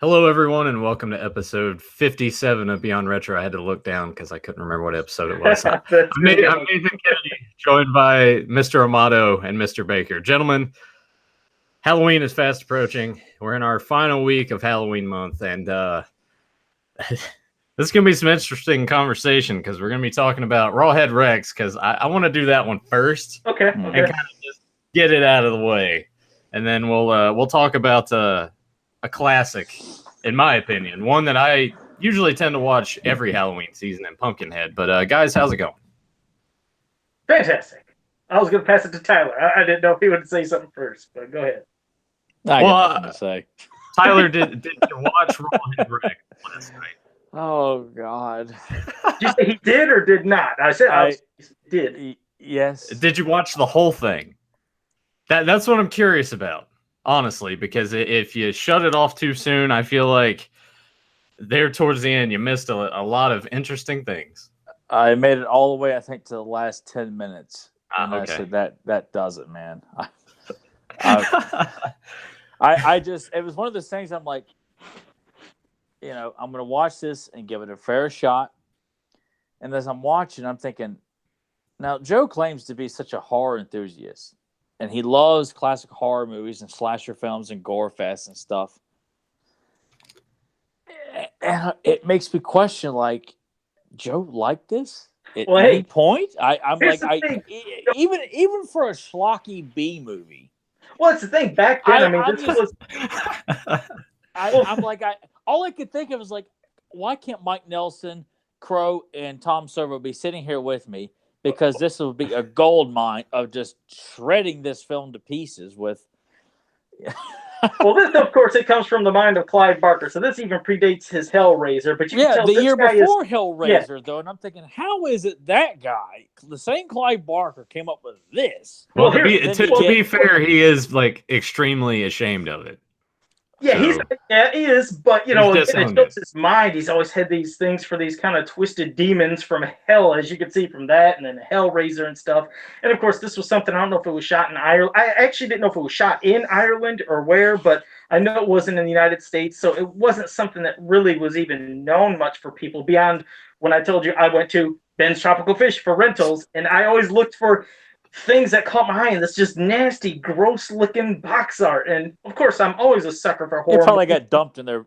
Hello, everyone, and welcome to episode 57 of Beyond Retro. I had to look down because I couldn't remember what episode it was. I'm Nathan Kennedy, joined by Mr. Amato and Mr. Baker. Gentlemen, Halloween is fast approaching. We're in our final week of Halloween month, and this is going to be some interesting conversation because we're going to be talking about Rawhead Rex because I want to do that one first. Okay. And kind of just get it out of the way. And then we'll talk about a classic, in my opinion, one that I usually tend to watch every Halloween season in Pumpkinhead. But guys, how's it going? Fantastic. I was going to pass it to Tyler. I didn't know if he would say something first, but go ahead. I got nothing to say. Tyler, did you watch Rawhead Rex last night? Oh God! Did you say he did or did not? I said I did. Yes. Did you watch the whole thing? That's what I'm curious about, honestly, because if you shut it off too soon, I feel like there towards the end you missed a lot of interesting things. I made it all the way, I think, to the last 10 minutes. And okay. I said that does it, man. I just, it was one of those things I'm like, I'm going to watch this and give it a fair shot. And as I'm watching, I'm thinking, now Joe claims to be such a horror enthusiast. And he loves classic horror movies and slasher films and gore fests and stuff. And it makes me question, like, Joe liked this at any point? I'm like, even for a schlocky B movie. Well, it's the thing. Back then, all I could think of was like, why can't Mike Nelson, Crow, and Tom Servo be sitting here with me? Because this will be a gold mine of just shredding this film to pieces with. Well, this, of course, it comes from the mind of Clive Barker, so this even predates his Hellraiser. But you can tell the year before Hellraiser, though, and I'm thinking, how is it that guy, the same Clive Barker, came up with this? Well, to be fair, he is like extremely ashamed of it. Yeah, he is, but it shows his mind. He's always had these things for these kind of twisted demons from hell, as you can see from that, and then Hellraiser and stuff. And of course, this was something, I don't know if it was shot in Ireland. I actually didn't know if it was shot in Ireland or where, but I know it wasn't in the United States, so it wasn't something that really was even known much for people beyond when I told you I went to Ben's Tropical Fish for rentals, and I always looked for things that caught my eye, and that's just nasty, gross-looking box art. And of course, I'm always a sucker for horror. It probably got dumped in their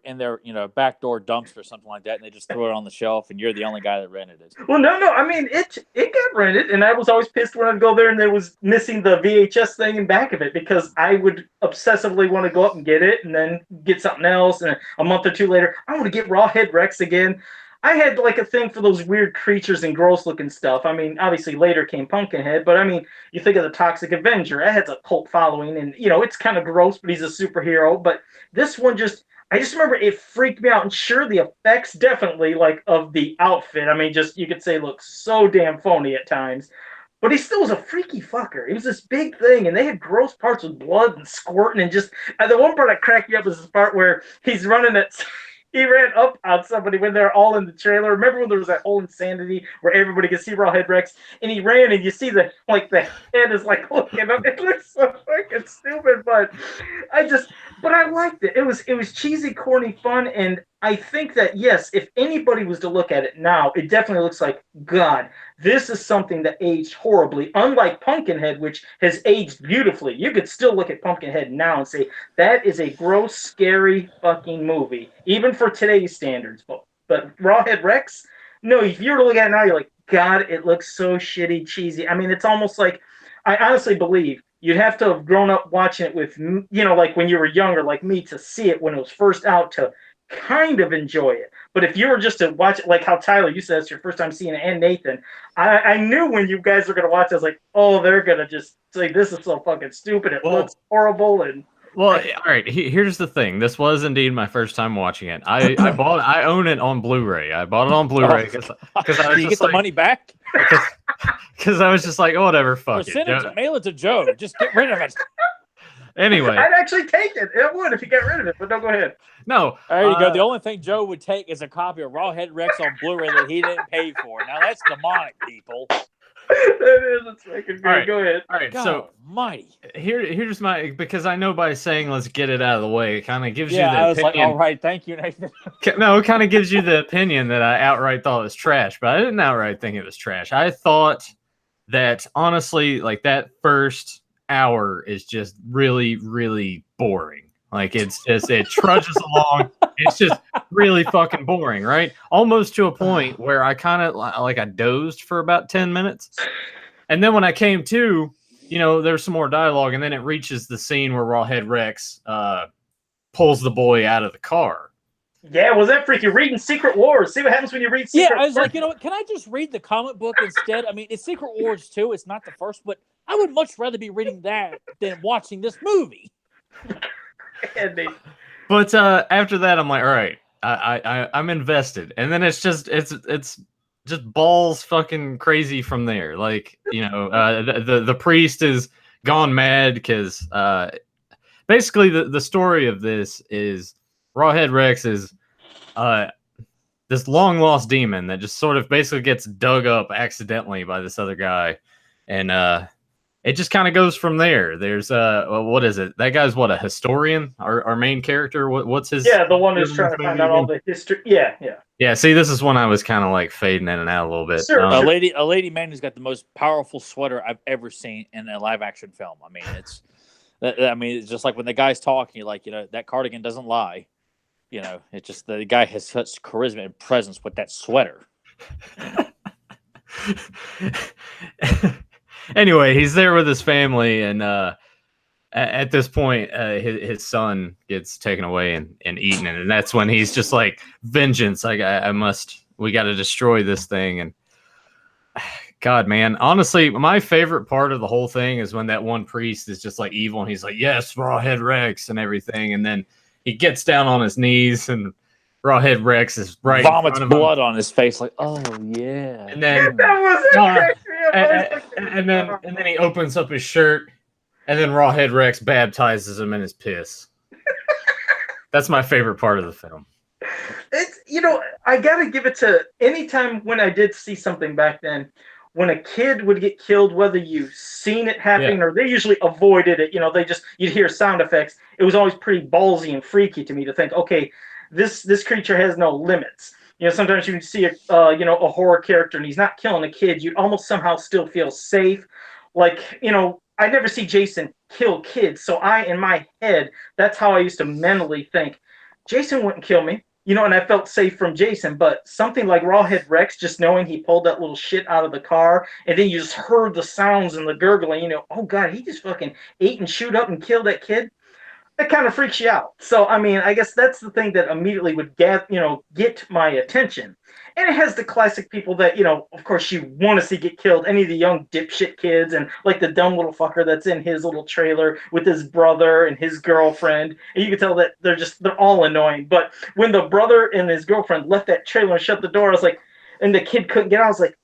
backdoor dumpster or something like that, and they just threw it on the shelf, and you're the only guy that rented it. Well, no, I mean it got rented, and I was always pissed when I'd go there and there was missing the VHS thing in back of it because I would obsessively want to go up and get it, and then get something else, and a month or two later, I want to get Rawhead Rex again. I had like a thing for those weird creatures and gross looking stuff. I mean, obviously later came Pumpkinhead, but I mean, you think of the Toxic Avenger, that has a cult following, and it's kind of gross, but he's a superhero. But this one I just remember it freaked me out, and sure, the effects definitely like of the outfit. I mean, just you could say looks so damn phony at times. But he still was a freaky fucker. He was this big thing, and they had gross parts with blood and squirting, and just the one part that cracked me up is this part where he's running at. He ran up on somebody when they're all in the trailer. Remember when there was that whole insanity where everybody could see Rawhead Rex, and he ran, and you see the head is like looking up. It looks so fucking stupid, but I liked it. It was cheesy, corny fun, and I think that yes, if anybody was to look at it now, it definitely looks like God. This is something that aged horribly, unlike Pumpkinhead, which has aged beautifully. You could still look at Pumpkinhead now and say that is a gross, scary fucking movie, even for today's standards. But Rawhead Rex, no, if you were to look at it now, you're like, God, it looks so shitty, cheesy. I mean, it's almost like, I honestly believe you'd have to have grown up watching it with, like when you were younger, like me, to see it when it was first out, to kind of enjoy it. But if you were just to watch it, like how Tyler, you said it's your first time seeing it, and Nathan, I knew when you guys were going to watch it, I was like, oh, they're going to just say, this is so fucking stupid. It looks horrible. And well, all right, here's the thing. This was indeed my first time watching it. I own it on Blu-ray. I bought it on Blu-ray because I was you get the money back? Because I was just like, oh, whatever, fuck it. Mail it to Joe. Just get rid of it. Anyway, I'd actually take it. It would if you got rid of it, but no, go ahead. No. There you go. The only thing Joe would take is a copy of Rawhead Rex on Blu-ray that he didn't pay for. Now that's demonic, people. That is, it's fucking great. Right. Go ahead. All right, God so almighty. here's my, because I know by saying let's get it out of the way, it kind of gives Yeah, you the I was like, opinion. all right, thank you, Nathan. No, it kind of gives you the opinion that I outright thought it was trash, but I didn't outright think it was trash. I thought that honestly, like that first hour is just really, really boring. Like it trudges along. It's just really fucking boring, right? Almost to a point where I kind of like I dozed for about 10 minutes. And then when I came to, there's some more dialogue, and then it reaches the scene where Rawhead Rex pulls the boy out of the car. Yeah, was that freaky? Reading Secret Wars. See what happens when you read Secret Wars. Yeah, I was like, what? Can I just read the comic book instead? I mean, it's Secret Wars 2. It's not the first, but I would much rather be reading that than watching this movie. But after that, I'm like, all right, I'm invested, and then it's just balls fucking crazy from there. Like, the priest is gone mad because basically the story of this is Rawhead Rex is this long lost demon that just sort of basically gets dug up accidentally by this other guy, and it just kind of goes from there. There's what is it? That guy's what, a historian? Our main character. What's his? Yeah, the one who's trying to find out all the history. Yeah. Yeah. See, this is when I was kind of like fading in and out a little bit. Sure. A lady man who's got the most powerful sweater I've ever seen in a live action film. I mean, it's just like when the guy's talking, you're like, that cardigan doesn't lie. It's just the guy has such charisma and presence with that sweater. Anyway, he's there with his family, and at this point, his son gets taken away and eaten, and that's when he's just like, vengeance! Like we got to destroy this thing. And God, man, honestly, my favorite part of the whole thing is when that one priest is just like evil, and he's like, "Yes, Rawhead Rex," and everything, and then he gets down on his knees, and Rawhead Rex is right, vomits blood on his face, like, oh yeah. And then and then he opens up his shirt, and then Rawhead Rex baptizes him in his piss. That's my favorite part of the film. It's I gotta give it to anytime when I did see something back then. When a kid would get killed, whether you've seen it happening or they usually avoided it, you'd hear sound effects. It was always pretty ballsy and freaky to me to think, okay, this creature has no limits. Sometimes you can see a horror character and he's not killing a kid. You'd almost somehow still feel safe. Like, I never see Jason kill kids. So in my head, that's how I used to mentally think. Jason wouldn't kill me. And I felt safe from Jason, but something like Rawhead Rex, just knowing he pulled that little shit out of the car, and then you just heard the sounds and the gurgling, oh God, he just fucking ate and chewed up and killed that kid. That kind of freaks you out. So, I mean, I guess that's the thing that immediately would get my attention. And it has the classic people that, of course you want to see get killed. Any of the young dipshit kids and like the dumb little fucker that's in his little trailer with his brother and his girlfriend. And you can tell that they're all annoying. But when the brother and his girlfriend left that trailer and shut the door, I was like, and the kid couldn't get out, I was like,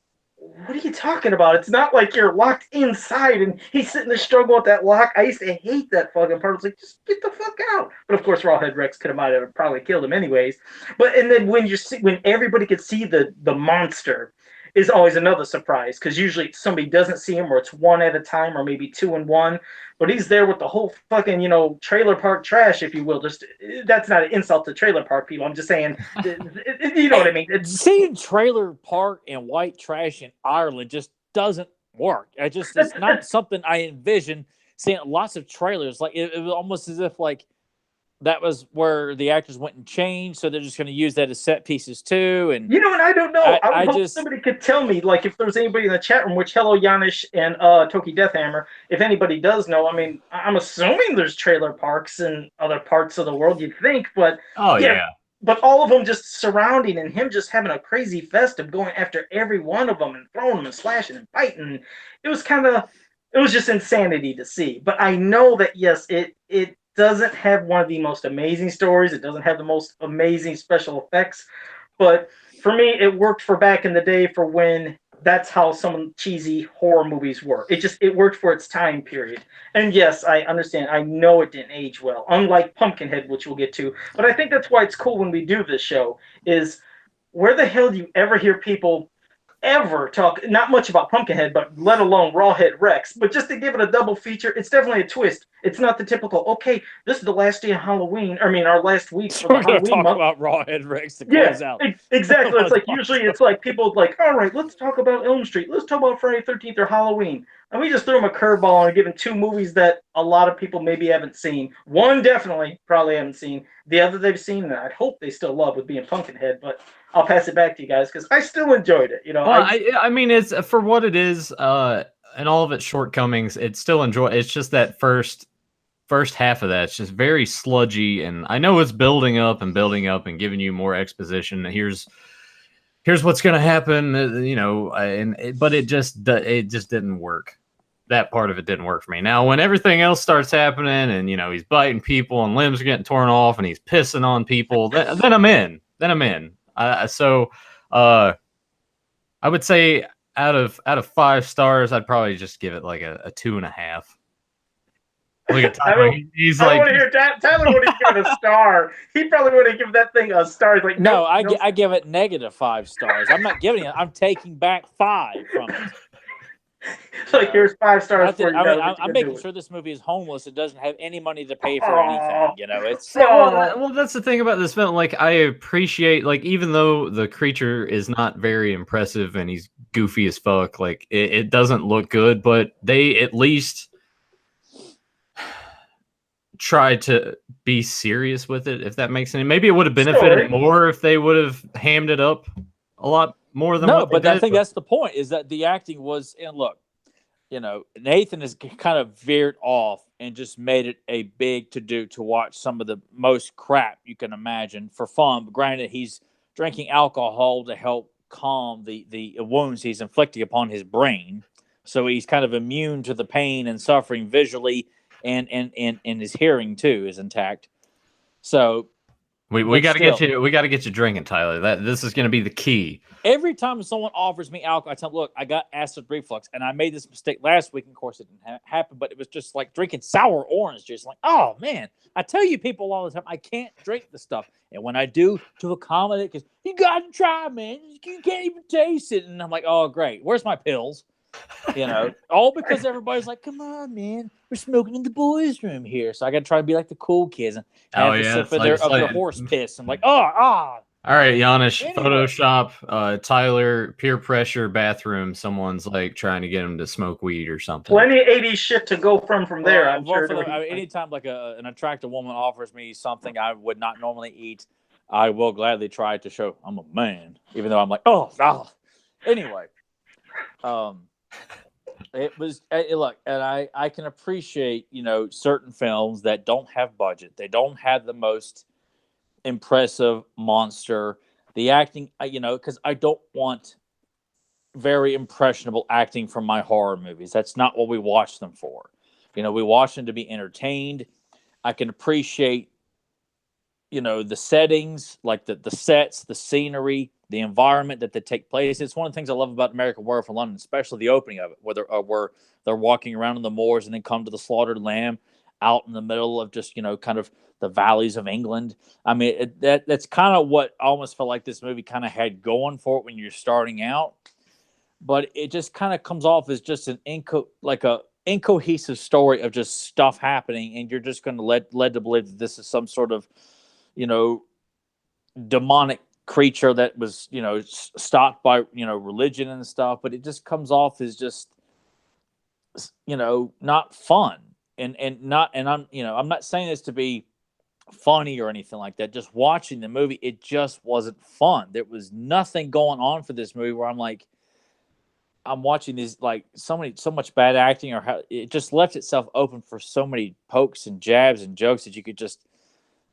what are you talking about? It's not like you're locked inside and he's sitting there struggling with that lock. I used to hate that fucking part. I was like, just get the fuck out. But of course, Rawhead Rex might have probably killed him anyways. And then when everybody could see the monster is always another surprise, because usually somebody doesn't see him, or it's one at a time, or maybe 2 in 1. But he's there with the whole fucking, trailer park trash, if you will. Just that's not an insult to trailer park people. I'm just saying, you know what I mean. Seeing trailer park and white trash in Ireland just doesn't work. It's not something I envision seeing. Lots of trailers, like it was almost as if like that was where the actors went and changed, so they're just going to use that as set pieces too. And and I don't know. I would hope somebody could tell me, like, if there's anybody in the chat room, which hello Yanish and Toki Deathhammer, if anybody does know. I mean, I'm assuming there's trailer parks in other parts of the world, you'd think, but yeah. But all of them just surrounding and him just having a crazy fest of going after every one of them and throwing them and slashing and fighting. It was just insanity to see. But I know that yes, it doesn't have one of the most amazing stories. It doesn't have the most amazing special effects. But for me, it worked for back in the day, for when that's how some cheesy horror movies were. It worked for its time period. And yes, I understand. I know it didn't age well, unlike Pumpkinhead, which we'll get to. But I think that's why it's cool when we do this show, is where the hell do you ever hear people ever talk not much about Pumpkinhead, but let alone Rawhead Rex. But just to give it a double feature, it's definitely a twist. It's not the typical, okay, this is the last day of Halloween. I mean, our last week So of the we're going to Halloween talk month. about Rawhead Rex to close out. Exactly. It's like usually it's like people like, all right, let's talk about Elm Street. Let's talk about Friday 13th or Halloween. And we just threw them a curveball and given two movies that a lot of people maybe haven't seen. One definitely probably haven't seen. The other they've seen that I hope they still love with being Pumpkinhead. But I'll pass it back to you guys because I still enjoyed it. You know, well, I mean, it's for what it is, and all of its shortcomings. It's still enjoy. It's just that first half of that. It's just very sludgy, and I know it's building up and giving you more exposition. Here's what's going to happen, you know, but it just didn't work. That part of it didn't work for me. Now, when everything else starts happening, and you know he's biting people and limbs are getting torn off, and he's pissing on people, then I'm in. So I would say out of 5 stars, I'd probably just give it like a 2.5. Look at Tyler. He's like, I want to hear Tyler would have given a star. He probably would have given that thing a star. He's like, no, I give it -5 stars. I'm not giving it. I'm taking back 5 from it. Like, here's 5 stars for you. I'm making sure this movie is homeless. It doesn't have any money to pay for anything. You know, it's well, that's the thing about this film. Like, I appreciate, like, even though the creature is not very impressive and he's goofy as fuck, like, it doesn't look good, but they at least try to be serious with it, if that makes sense. Maybe it would have benefited more if they would have hammed it up a lot more than what they did. I think that's the point, is that the acting was, and look, you know, Nathan has kind of veered off and just made it a big to-do to watch some of the most crap you can imagine for fun. But granted, he's drinking alcohol to help calm the wounds he's inflicting upon his brain. So he's kind of immune to the pain and suffering visually, and his hearing too is intact. So we got to get you drinking, Tyler. This is going to be the key. Every time someone offers me alcohol, I tell them, look, I got acid reflux, and I made this mistake last week. And of course, it didn't happen, but it was just like drinking sour orange juice. Like, oh man, I tell you people all the time, I can't drink the stuff, and when I do, to accommodate, because you got to try, man. You can't even taste it, and I'm like, oh great, where's my pills? You know, all because everybody's like, come on, man, we're smoking in the boys' room here. So I got to try to be like the cool kids and have a sip of their horse piss. I'm like, All right, Janish, anyway. Photoshop Tyler, peer pressure, bathroom. Someone's like trying to get him to smoke weed or something. Plenty 80s shit to go from there. I'm sure. Anytime like an attractive woman offers me something I would not normally eat, I will gladly try to show I'm a man, even though I'm like, Anyway, it was look, and I can appreciate, you know, certain films that don't have budget. They don't have the most impressive monster. The acting, you know, because I don't want very impressionable acting from my horror movies. That's not what we watch them for. You know, we watch them to be entertained. I can appreciate, you know, the settings, like the sets, the scenery, the environment that they take place. It's one of the things I love about American Werewolf in London, especially the opening of it, where they're walking around in the moors and then come to the slaughtered lamb out in the middle of just, you know, kind of the valleys of England. I mean, that's kind of what I almost felt like this movie kind of had going for it when you're starting out. But it just kind of comes off as just an incohesive story of just stuff happening, and you're just going to led to believe that this is some sort of, you know, demonic creature that was, you know, stopped by, you know, religion and stuff. But it just comes off as just, you know, not fun. And I'm, you know, I'm not saying this to be funny or anything like that. Just watching the movie, it just wasn't fun. There was nothing going on for this movie where I'm like, I'm watching these, like, so much bad acting, or how it just left itself open for so many pokes and jabs and jokes that you could just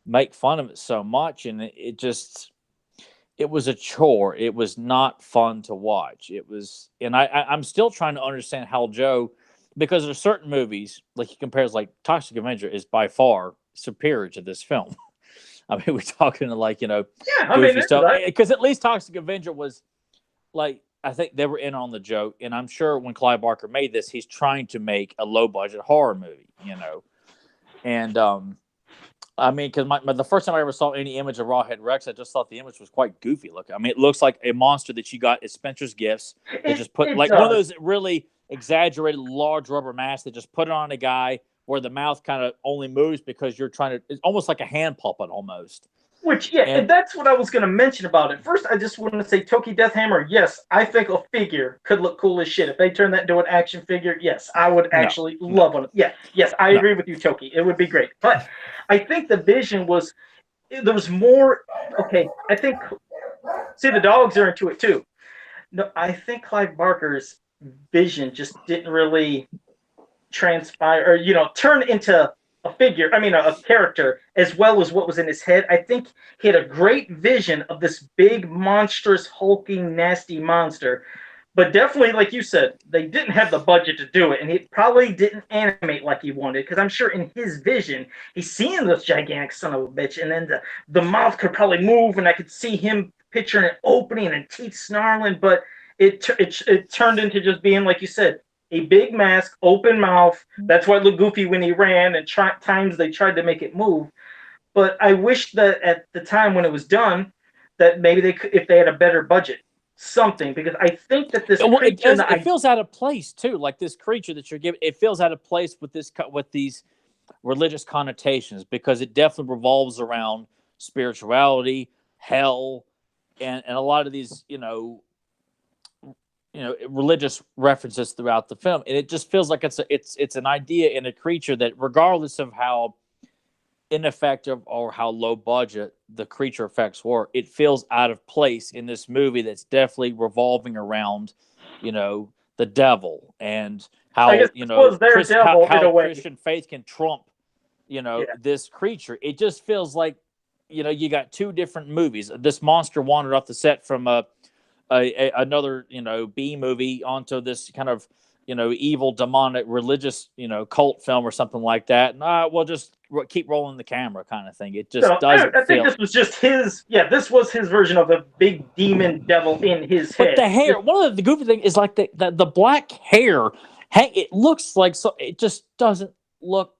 make fun of it so much. And it was a chore. It was not fun to watch. It was, and I'm still trying to understand how Joe, because there's certain movies, like he compares, like Toxic Avenger is by far superior to this film. I mean, we're talking like, you know, goofy stuff. Because at least Toxic Avenger was like, I think they were in on the joke, and I'm sure when Clive Barker made this, he's trying to make a low budget horror movie, you know. And I mean, because the first time I ever saw any image of Rawhead Rex, I just thought the image was quite goofy looking. I mean, it looks like a monster that you got at Spencer's Gifts. They just put like one of those really exaggerated large rubber masks. They just put it on a guy where the mouth kind of only moves because you're trying to. It's almost like a hand puppet almost. Which, and that's what I was going to mention about it. First, I just want to say Toki Deathhammer, yes, I think a figure could look cool as shit. If they turn that into an action figure, yes, I would actually love one. Yeah, yes, I agree with you, Toki. It would be great. But I think the vision was, there was more, okay, I think, see, the dogs are into it too. No, I think Clive Barker's vision just didn't really transpire, or, turn into a figure, a character, as well as what was in his head. I think he had a great vision of this big, monstrous, hulking, nasty monster. But definitely, like you said, they didn't have the budget to do it, and he probably didn't animate like he wanted, because I'm sure in his vision, he's seeing this gigantic son of a bitch, and then the mouth could probably move, and I could see him picturing it opening and teeth snarling, but it turned into just being, like you said, a big mask, open mouth. That's why it looked goofy when he ran, and times they tried to make it move. But I wish that at the time when it was done, that maybe they could, if they had a better budget, something, because I think that this creature, it feels out of place too. Like this creature that you're giving, it feels out of place with these religious connotations, because it definitely revolves around spirituality, hell, and a lot of these, religious references throughout the film, and it just feels like it's an idea in a creature that, regardless of how ineffective or how low budget the creature effects were, it feels out of place in this movie that's definitely revolving around, the devil, and how how Christian faith can trump, this creature. It just feels like, you got two different movies. This monster wandered off the set from another B movie onto this kind of evil demonic religious cult film or something like that, and we'll just keep rolling the camera kind of thing. It just doesn't I think this was just his this was his version of a big demon devil in his head. But the hair, one of the goofy things is like the black hair, it looks like, so it just doesn't look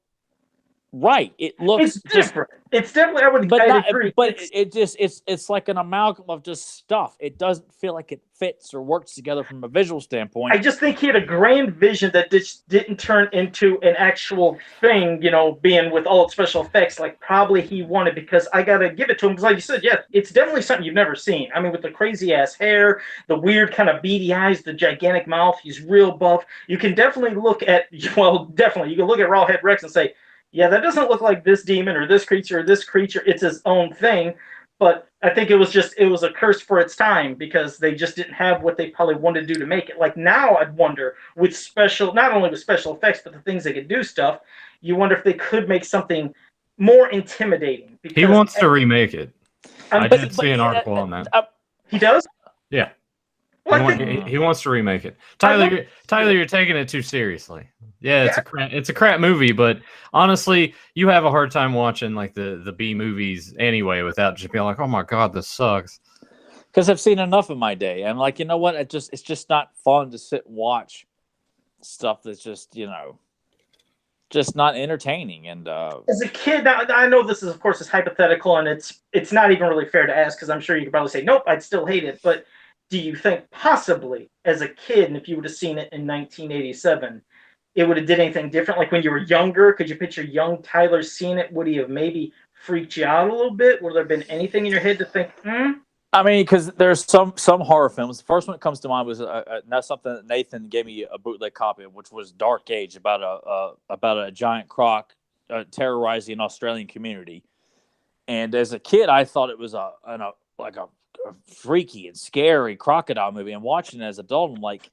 right. It looks different. It's definitely, I agree. But it's like an amalgam of just stuff. It doesn't feel like it fits or works together from a visual standpoint. I just think he had a grand vision that just didn't turn into an actual thing, being with all its special effects like probably he wanted, because I gotta give it to him, because like you said, it's definitely something you've never seen. I mean, with the crazy ass hair, the weird kind of beady eyes, the gigantic mouth, he's real buff. You can definitely look at, you can look at Rawhead Rex and say, yeah, that doesn't look like this demon or this creature or this creature. It's his own thing. But I think it was a curse for its time, because they just didn't have what they probably wanted to do to make it. Like now, I'd wonder, with not only with special effects, but the things they could do stuff, you wonder if they could make something more intimidating. He wants to remake it. I did see an article on that. He does? Yeah. He wants to remake it. Tyler, you're taking it too seriously. Yeah, it's a crap movie, but honestly, you have a hard time watching like the B movies anyway without just being like, oh my god, this sucks. Because I've seen enough in my day. I'm like, you know what? It's just not fun to sit and watch stuff that's just just not entertaining. And as a kid, I know this is, of course, is hypothetical, and it's not even really fair to ask, because I'm sure you could probably say, nope, I'd still hate it. But do you think possibly as a kid, and if you would have seen it in 1987, it would have did anything different? Like when you were younger, could you picture young Tyler seeing it? Would he have maybe freaked you out a little bit? Would there have been anything in your head to think, I mean, because there's some horror films. The first one that comes to mind was that's something that Nathan gave me a bootleg copy of, which was Dark Age, about a giant croc terrorizing an Australian community. And as a kid, I thought it was a freaky and scary crocodile movie. And watching it as an adult, I'm like,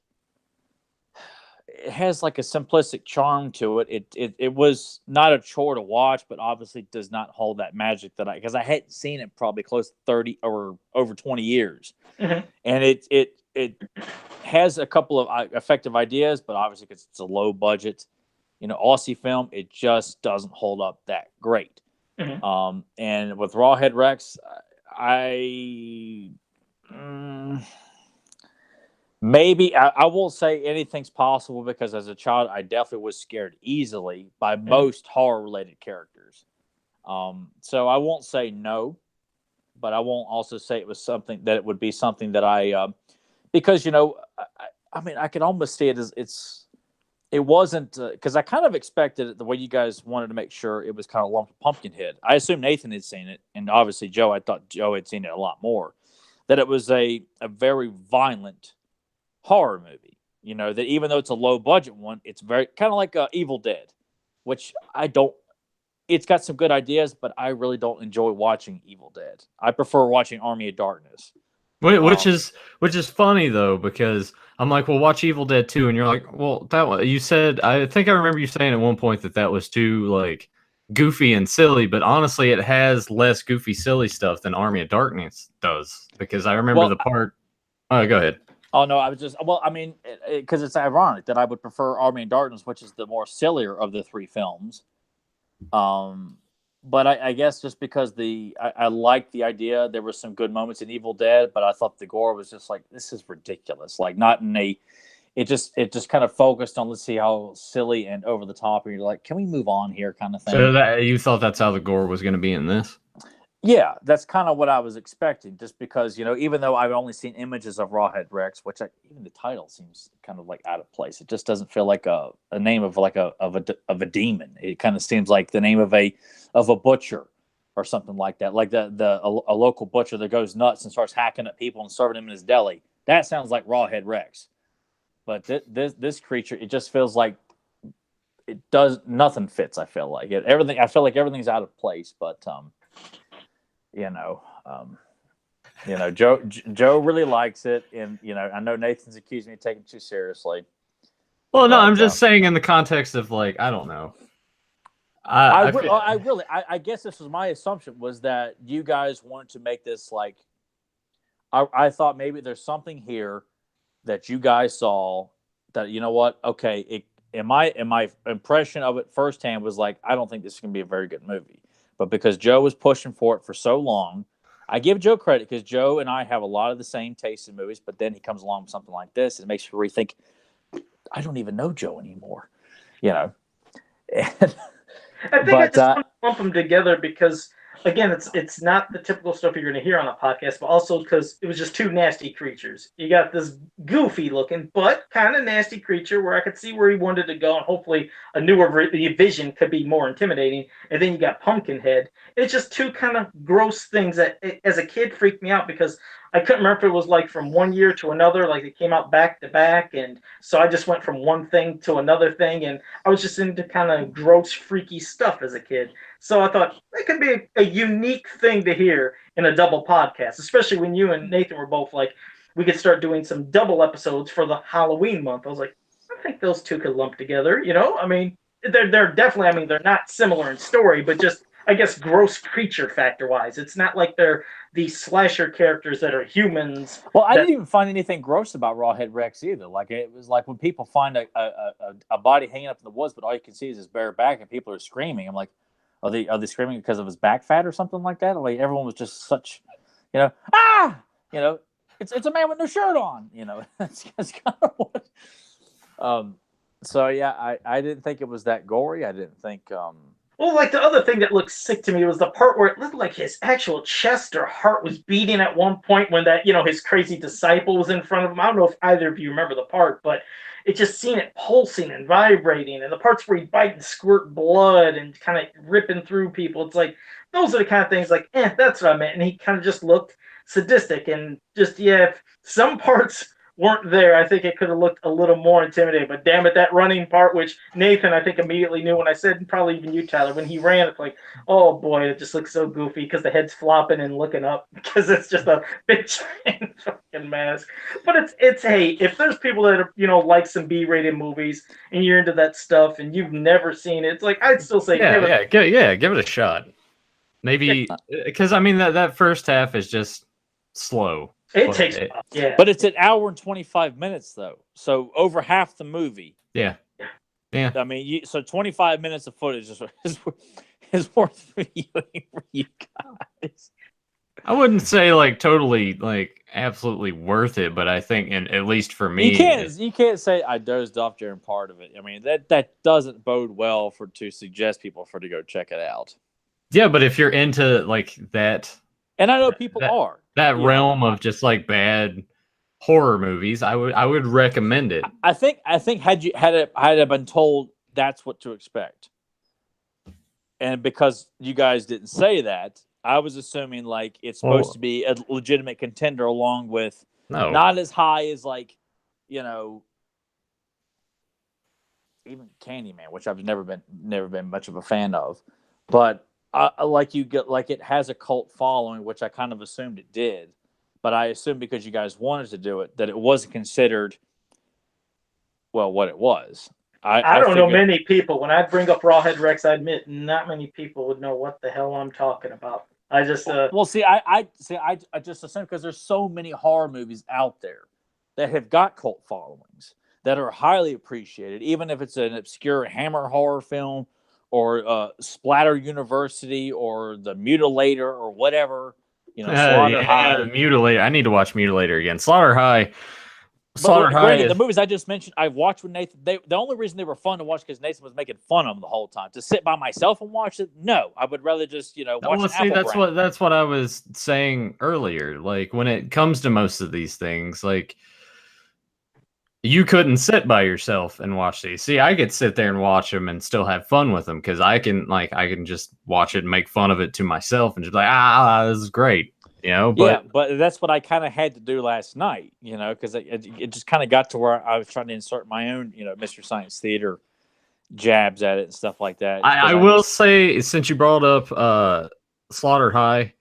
it has like a simplistic charm to it. It was not a chore to watch, but obviously does not hold that magic because I hadn't seen it probably close to 30 or over 20 years. Mm-hmm. And it has a couple of effective ideas, but obviously because it's a low budget, Aussie film, it just doesn't hold up that great. Mm-hmm. And with Rawhead Rex, maybe I won't say anything's possible, because as a child, I definitely was scared easily by most horror-related characters. So I won't say no, but I won't also say it was something that it would be something that I, because I mean, I could almost see it as it wasn't because I kind of expected it the way you guys wanted to make sure it was kind of lumped with Pumpkinhead. I assumed Nathan had seen it, and obviously Joe. I thought Joe had seen it a lot more. That it was a very violent horror movie. That even though it's a low budget one, it's very kind of like Evil Dead, which I don't. It's got some good ideas, but I really don't enjoy watching Evil Dead. I prefer watching Army of Darkness. Which is funny though, because I'm like, well, watch Evil Dead 2, and you're like, well, that one you said. I think I remember you saying at one point that was too like goofy and silly, but honestly, it has less goofy, silly stuff than Army of Darkness does. Because I remember the part. Oh, go ahead. Oh no, I was just I mean, because it's ironic that I would prefer Army of Darkness, which is the more sillier of the three films. But I guess just because I liked the idea, there were some good moments in Evil Dead, but I thought the gore was just like, this is ridiculous. Like not in it just kind of focused on, let's see how silly and over the top, and you're like, can we move on here, kind of thing. So you thought that's how the gore was going to be in this? Yeah, that's kind of what I was expecting, just because, even though I've only seen images of Rawhead Rex, which even the title seems kind of like out of place. It just doesn't feel like a name of like of a demon. It kind of seems like the name of a butcher or something like that. Like a local butcher that goes nuts and starts hacking at people and serving them in his deli. That sounds like Rawhead Rex. But this creature, it just feels like nothing fits. I feel like I feel like everything's out of place, but Joe really likes it, and I know Nathan's accused me of taking it too seriously. Well, no, I'm just saying in the context of like, I don't know. I guess this was my assumption, was that you guys wanted to make this like. I thought maybe there's something here that you guys saw that what? Okay, my impression of it firsthand was like, I don't think this is going to be a very good movie. But because Joe was pushing for it for so long, I give Joe credit because Joe and I have a lot of the same taste in movies, but then he comes along with something like this, and it makes you rethink, I don't even know Joe anymore, And, I think I just want to lump them together because, again, it's not the typical stuff you're going to hear on a podcast, but also because it was just two nasty creatures. You got this goofy looking, but kind of nasty creature where I could see where he wanted to go, and hopefully a newer vision could be more intimidating. And then you got Pumpkinhead. It's just two kind of gross things that, as a kid, freaked me out because I couldn't remember if it was like from one year to another, like it came out back to back, and so I just went from one thing to another thing, and I was just into kind of gross, freaky stuff as a kid. So I thought it could be a unique thing to hear in a double podcast, especially when you and Nathan were both like, we could start doing some double episodes for the Halloween month. I was like, I think those two could lump together, I mean, they're definitely, they're not similar in story, but just, I guess, gross creature factor-wise. It's not like they're these slasher characters that are humans. Well, I didn't even find anything gross about Rawhead Rex either. Like, it was like when people find a body hanging up in the woods, but all you can see is his bare back, and people are screaming. I'm like, are they screaming because of his back fat or something like that? Like, everyone was just such, it's a man with no shirt on. That's kind of what. So yeah, I didn't think it was that gory. I didn't think. Well, like the other thing that looked sick to me was the part where it looked like his actual chest or heart was beating at one point when that, his crazy disciple was in front of him. I don't know if either of you remember the part, but it just seen it pulsing and vibrating, and the parts where he'd bite and squirt blood and kind of ripping through people. It's like, those are the kind of things like, that's what I meant. And he kind of just looked sadistic, and just, if some parts weren't there, I think it could have looked a little more intimidating. But damn it, that running part, which Nathan, I think, immediately knew when I said, and probably even you, Tyler, when he ran, it's like, oh boy, it just looks so goofy because the head's flopping and looking up because it's just a big giant fucking mask. But it's hey, if there's people that are, like some B-rated movies and you're into that stuff and you've never seen it, it's like, I'd still say give it a shot. Maybe because that first half is just slow. It takes a while, yeah. But it's an hour and 25 minutes, though. So over half the movie. Yeah. I mean, so 25 minutes of footage is worth viewing for you guys. I wouldn't say like totally like absolutely worth it, but I think, and at least for me, you can't say I dozed off during part of it. I mean, that doesn't bode well to suggest people to go check it out. Yeah, but if you're into like that, and I know people that, are that realm of just like bad horror movies, I would recommend it. I think had I been told that's what to expect, and because you guys didn't say that, I was assuming like it's supposed to be a legitimate contender along with not as high as like, you know, even Candyman, which I've never been much of a fan of, but like you get like it has a cult following, which I kind of assumed it did, but I assumed because you guys wanted to do it that it wasn't considered what it was. I don't know many people. When I bring up Rawhead Rex, I admit not many people would know what the hell I'm talking about. I just I just assume because there's so many horror movies out there that have got cult followings that are highly appreciated, even if it's an obscure Hammer horror film or Splatter University or The Mutilator or whatever, Slaughter High. Mutilator. I need to watch Mutilator again. Slaughter High. Granted, the movies I just mentioned, I've watched with Nathan. The only reason they were fun to watch because Nathan was making fun of them the whole time. To sit by myself and watch it, no, I would rather just watch. That's what I was saying earlier. Like when it comes to most of these things, like you couldn't sit by yourself and watch these. See, I could sit there and watch them and still have fun with them because I can just watch it and make fun of it to myself and just be like, this is great. But that's what I kind of had to do last night, because it just kind of got to where I was trying to insert my own, Mr. Science Theater jabs at it and stuff like that. I will say, since you brought up Slaughter High,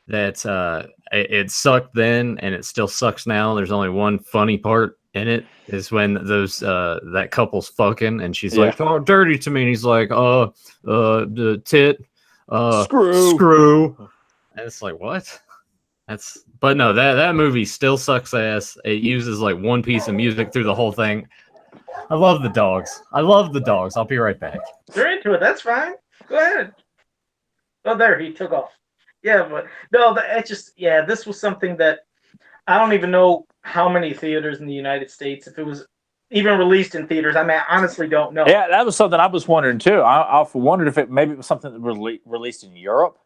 that it sucked then and it still sucks now. There's only one funny part in it is when that couple's fucking and she's like, "Oh, dirty to me," and he's like, the tit, screw, and it's like, what? But no, that movie still sucks ass. It uses like one piece of music through the whole thing. I love the dogs. I'll be right back. You're into it. That's fine. Go ahead. Oh, there he took off. Yeah, but no, this was something that I don't even know how many theaters in the United States, if it was even released in theaters. I mean, I honestly don't know. Yeah, that was something I was wondering too. I wondered if maybe it was something that was released in Europe.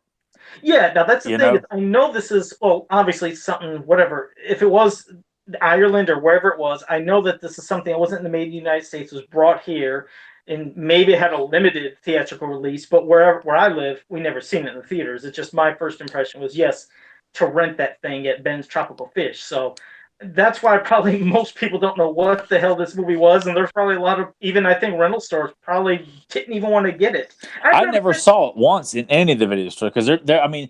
Yeah, now that's the thing. I know this is, obviously something, whatever. If it was Ireland or wherever it was, I know that this is something that wasn't made in the United States, was brought here, and maybe it had a limited theatrical release, but where I live, we never seen it in the theaters. It's just my first impression was, yes, to rent that thing at Ben's Tropical Fish. So that's why probably most people don't know what the hell this movie was, and there's probably a lot of, even I think rental stores probably didn't even want to get it. I never saw it once in any of the video stores because I mean,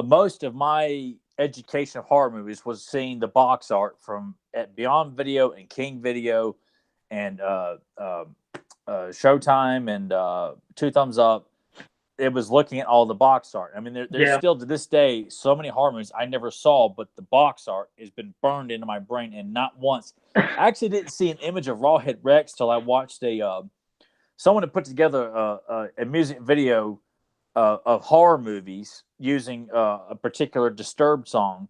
most of my education of horror movies was seeing the box art from at Beyond Video and King Video and Showtime and Two Thumbs Up. It was looking at all the box art. I mean, there's still to this day so many horror movies I never saw, but the box art has been burned into my brain, and not once. I actually didn't see an image of Rawhead Rex till I watched someone had put together a music video of horror movies using a particular Disturbed song,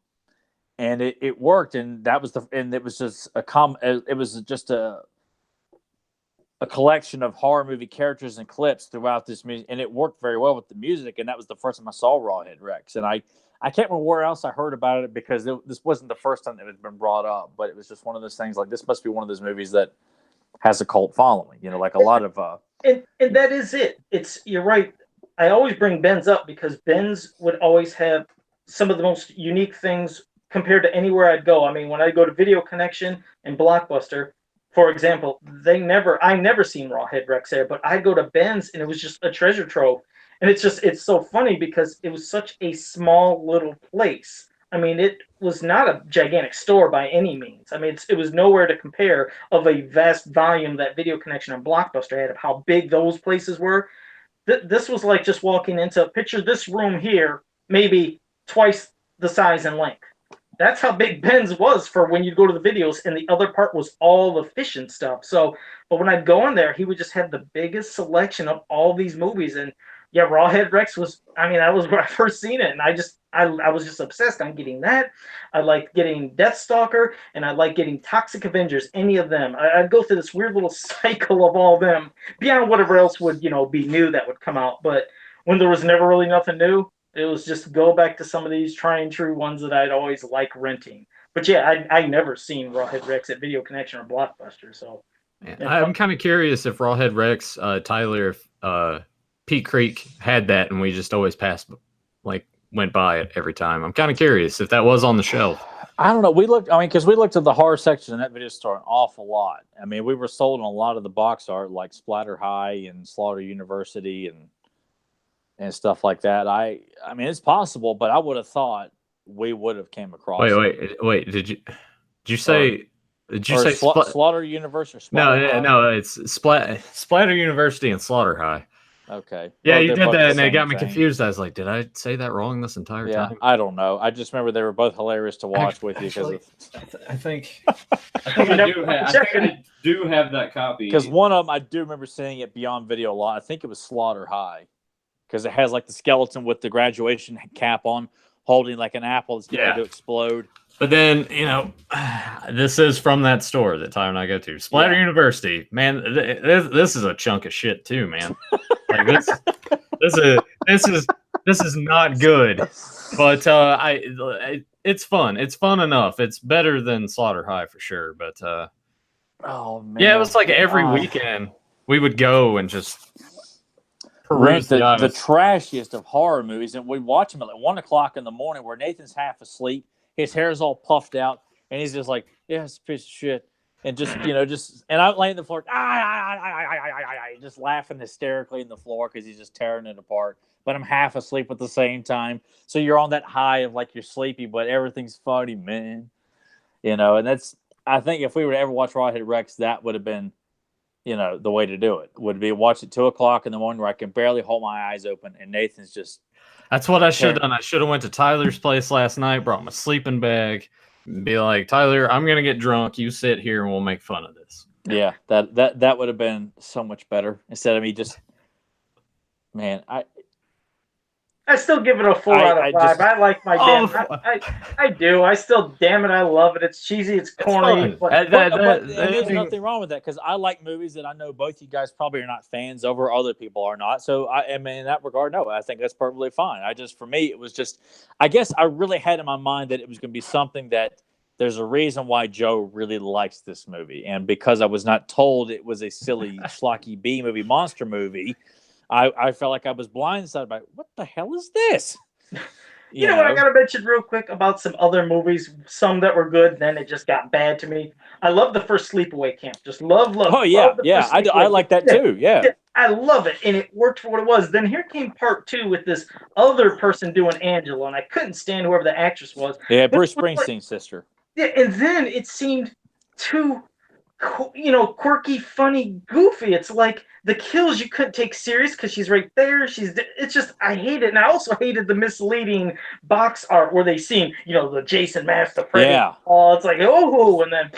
and it worked, and it was just a collection of horror movie characters and clips throughout this music, and it worked very well with the music. And that was the first time I saw Rawhead Rex. And I can't remember where else I heard about it because this wasn't the first time that it had been brought up, but it was just one of those things like this must be one of those movies that has a cult following, like a lot of. And that is it. You're right. I always bring Ben's up because Ben's would always have some of the most unique things compared to anywhere I'd go. I mean, when I go to Video Connection and Blockbuster, for example, I never seen Rawhead Rex there, but I go to Ben's and it was just a treasure trove. And it's so funny because it was such a small little place. I mean, it was not a gigantic store by any means. I mean, it was nowhere to compare of a vast volume that Video Connection and Blockbuster had of how big those places were. This was like just walking into, picture this room here, maybe twice the size and length. That's how big Ben's was for when you go to the videos, and the other part was all the fish and stuff. So, but when I'd go in there, he would just have the biggest selection of all these movies. And yeah, Rawhead Rex was, that was where I first seen it. And I was just obsessed on getting that. I liked getting Deathstalker, and I liked getting Toxic Avengers, any of them. I'd go through this weird little cycle of all of them, beyond whatever else would, be new that would come out. But when there was never really nothing new. It was just go back to some of these tried and true ones that I'd always like renting. But yeah, I never seen Rawhead Rex at Video Connection or Blockbuster. So I'm kind of curious if Rawhead Rex, Tyler, if Pete Creek had that, and we just always went by it every time. I'm kind of curious if that was on the shelf. I don't know. We looked. I mean, because we looked at the horror section in that video store an awful lot. I mean, we were sold on a lot of the box art, like Splatter High and Slaughter University and stuff like that. I mean, it's possible, but I would have thought we would have came across. Wait. Did you say? Did you say Slaughter University? Or Splatter no. It's Splatter University and Slaughter High. Okay. Yeah, well, you did that, and it got me confused. I was like, did I say that wrong this entire time? I don't know. I just remember they were both hilarious to watch with you because I think I do have that copy. Because one of them, I do remember seeing it beyond video a lot. I think it was Slaughter High because it has like the skeleton with the graduation cap on, holding like an apple that's going to explode. But then, this is from that store that Tyler and I go to. Splatter University. Man, this is a chunk of shit too, man. Like this is not good. But it's fun. It's fun enough. It's better than Slaughter High for sure. But oh man. Yeah, it was like every weekend we would go and just rent the trashiest of horror movies, and we'd watch them at like 1:00 in the morning where Nathan's half asleep. His hair's all puffed out, and he's just like, "Yeah, it's a piece of shit," and just and I'm laying on the floor, just laughing hysterically in the floor because he's just tearing it apart. But I'm half asleep at the same time, so you're on that high of like you're sleepy, but everything's funny, man. And that's I think if we were to ever watch Rawhead Rex, that would have been, the way to do it. Would be watch at 2:00 in the morning where I can barely hold my eyes open, and Nathan's just. That's what I should have done. I should have went to Tyler's place last night, brought my sleeping bag, and be like, Tyler, I'm gonna get drunk. You sit here and we'll make fun of this. Yeah, that would have been so much better instead of me just. Man, I still give it a 4 out of 5. I like my I do. I still, damn it, I love it. It's cheesy, it's corny. But there's nothing wrong with that because I like movies that I know both you guys probably are not fans of or other people are not. So, I mean, in that regard, no, I think that's perfectly fine. For me, it was just, I guess I really had in my mind that it was going to be something that there's a reason why Joe really likes this movie. And because I was not told it was a silly, schlocky B movie, monster movie, I felt like I was blindsided by what the hell is this? You know what I gotta mention real quick about some other movies, some that were good, then it just got bad to me. I love the first Sleepaway Camp. Just love. Oh yeah, I like that too. Yeah, I love it, and it worked for what it was. Then here came part 2 with this other person doing Angela, and I couldn't stand whoever the actress was. Yeah, Bruce Springsteen's sister. Yeah, and then it seemed too, quirky, funny, goofy. It's like the kills you couldn't take serious because she's right there. It's just, I hate it. And I also hated the misleading box art where they seen, the Jason Mask, the Freddy. Yeah. Oh, it's like, oh, and then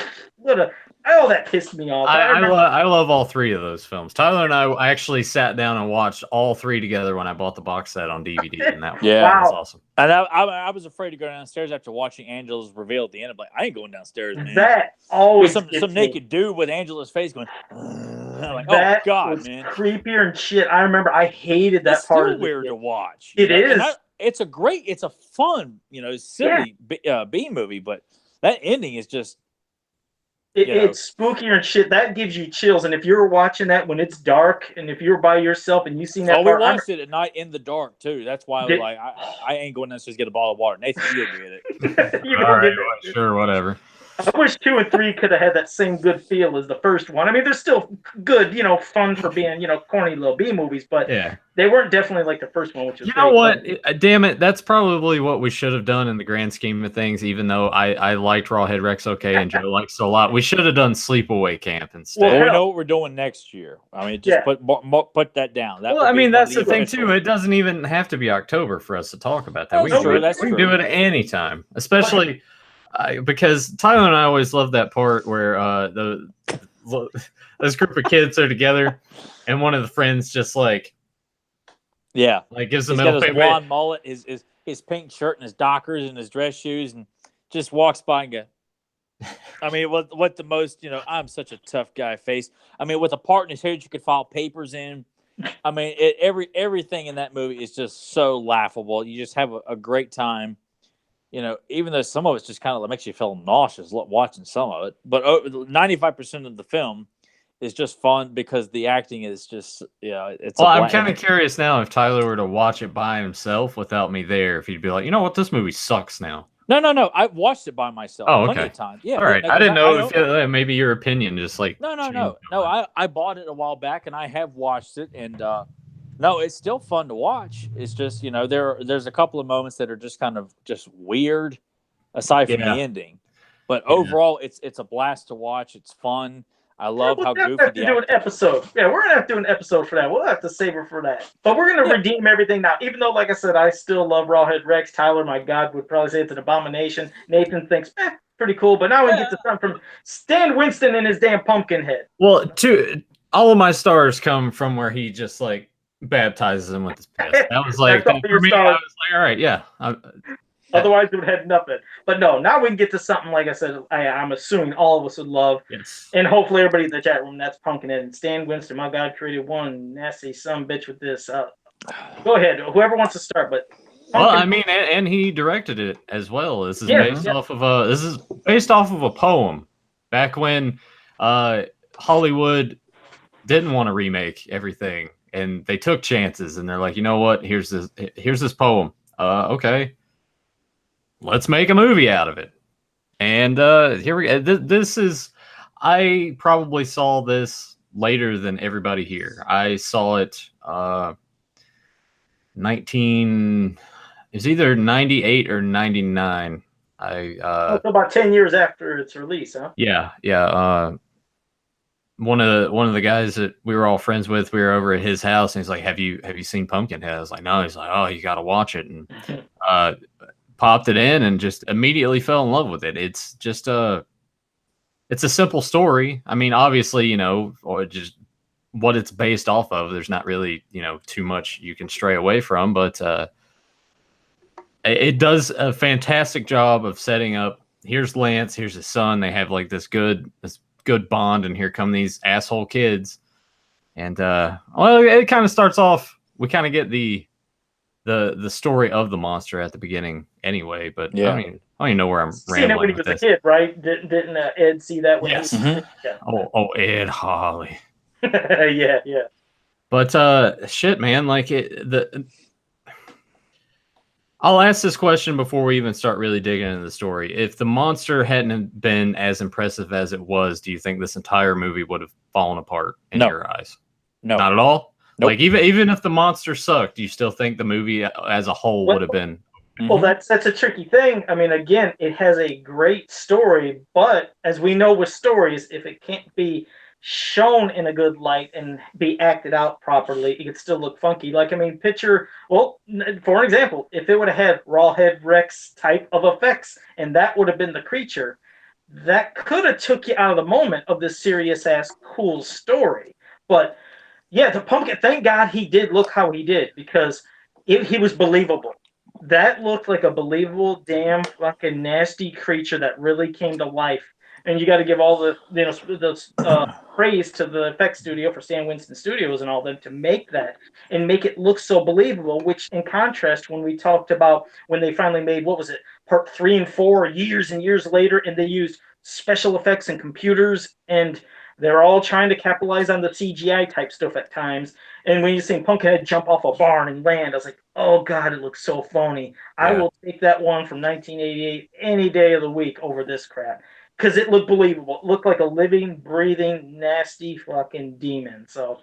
that pissed me off. I love all 3 of those films. Tyler and I actually sat down and watched all 3 together when I bought the box set on DVD, and that was awesome. And I was afraid to go downstairs after watching Angela's reveal at the end. I'm like, I ain't going downstairs, man. That always some naked dude with Angela's face going. I'm like, oh God, was man, creepier and shit. I remember I hated that part. It's still weird to watch. It is. It's a fun, silly B movie, but that ending is just. It's spookier and shit. That gives you chills. And if you're watching that when it's dark, and if you're by yourself and you seen that, we watched it at night in the dark too. That's why I was like, I ain't going downstairs to get a bottle of water. Nathan, you'll get it. All right, sure, whatever. I wish 2 and 3 could have had that same good feel as the first one. I mean, they're still good, fun for being, corny little B movies, but they weren't definitely like the first one, which is know what? Damn it, that's probably what we should have done in the grand scheme of things, even though I liked Rawhead Rex and Joe likes it a lot. We should have done Sleepaway Camp instead. Well, we know what we're doing next year. I mean, just put that down. That's the thing, too. It doesn't even have to be October for us to talk about that. We can do it at any time, especially... because Tyler and I always love that part where this group of kids are together, and one of the friends just gives them his blonde mullet, his pink shirt, and his Dockers, and his dress shoes, and just walks by and go. I mean, what the most I'm such a tough guy face. I mean, with a part in his hair that you could file papers in, I mean, everything in that movie is just so laughable. You just have a great time. You know, even though some of it's just kind of makes you feel nauseous watching some of it, but 95% of the film is just fun because the acting is just, it's. Well, I'm kind of curious now if Tyler were to watch it by himself without me there, if he'd be like, you know what, this movie sucks now. No. I watched it by myself plenty of times. Yeah. All right. I didn't know if maybe your opinion just like. No. I bought it a while back and I have watched it, and no, it's still fun to watch. It's just, there's a couple of moments that are just kind of just weird, aside from the ending. But overall, it's a blast to watch. It's fun. I love how goofy have to do an episode. Yeah, we're gonna have to do an episode for that. We'll have to save her for that. But we're gonna redeem everything now. Even though, like I said, I still love Rawhead Rex. Tyler, my God, would probably say it's an abomination. Nathan thinks, pretty cool. But now we get to something from Stan Winston and his damn Pumpkinhead. Well, all of my stars come from where he just like baptizes him with his piss. That was like for me. I was like, all right, yeah. Otherwise, it would have nothing. But no, now we can get to something, like I said, I'm assuming all of us would love. Yes. And hopefully everybody in the chat room, that's Pumpkinhead. And Stan Winston, my God, created one nasty bitch with this. Go ahead. Whoever wants to start. But well, I mean, and he directed it as well. This is based off of a poem. Back when Hollywood didn't want to remake everything, and they took chances, and they're like, you know what? Here's this poem. Okay. Let's make a movie out of it. And here we go. This is, I probably saw this later than everybody here. I saw it it's either 98 or 99. About 10 years after its release, huh? Yeah. One of the guys that we were all friends with, we were over at his house, and he's like, have you seen Pumpkinhead? I was like, no. He's like, oh, you got to watch it. And popped it in and just immediately fell in love with it. It's just it's a simple story. I mean, obviously, or just what it's based off of, there's not really, too much you can stray away from, but it does a fantastic job of setting up. Here's Lance, here's his son. They have like this good bond, and here come these asshole kids. And it kind of starts off, we kind of get the story of the monster at the beginning anyway, but I don't even know where I'm rambling. Seen it when he was a kid, right? Didn't Ed see that when yes. he was Oh, Ed Holly. yeah. But shit, man, like I'll ask this question before we even start really digging into the story. If the monster hadn't been as impressive as it was, do you think this entire movie would have fallen apart in your eyes? No. Not at all? Nope. Like even if the monster sucked, do you still think the movie as a whole would have been? Well, that's a tricky thing. I mean, again, it has a great story, but as we know with stories, if it can't be shown in a good light and be acted out properly, it could still look funky. Like, I mean, for an example, if it would have had Rawhead Rex type of effects and that would have been the creature, that could have took you out of the moment of this serious ass cool story. But yeah, the pumpkin, thank God he did look how he did, because he was believable. That looked like a believable, damn fucking nasty creature that really came to life. And you got to give all the praise to the effects studio for Stan Winston Studios and all them to make that and make it look so believable. Which, in contrast, when we talked about when they finally made, what was it, part 3 and 4 years and years later, and they used special effects and computers, and they're all trying to capitalize on the CGI type stuff at times. And when you see Pumpkinhead jump off a barn and land, I was like, oh God, it looks so phony. Yeah. I will take that one from 1988 any day of the week over this crap. Because it looked believable. It looked like a living, breathing, nasty fucking demon. So,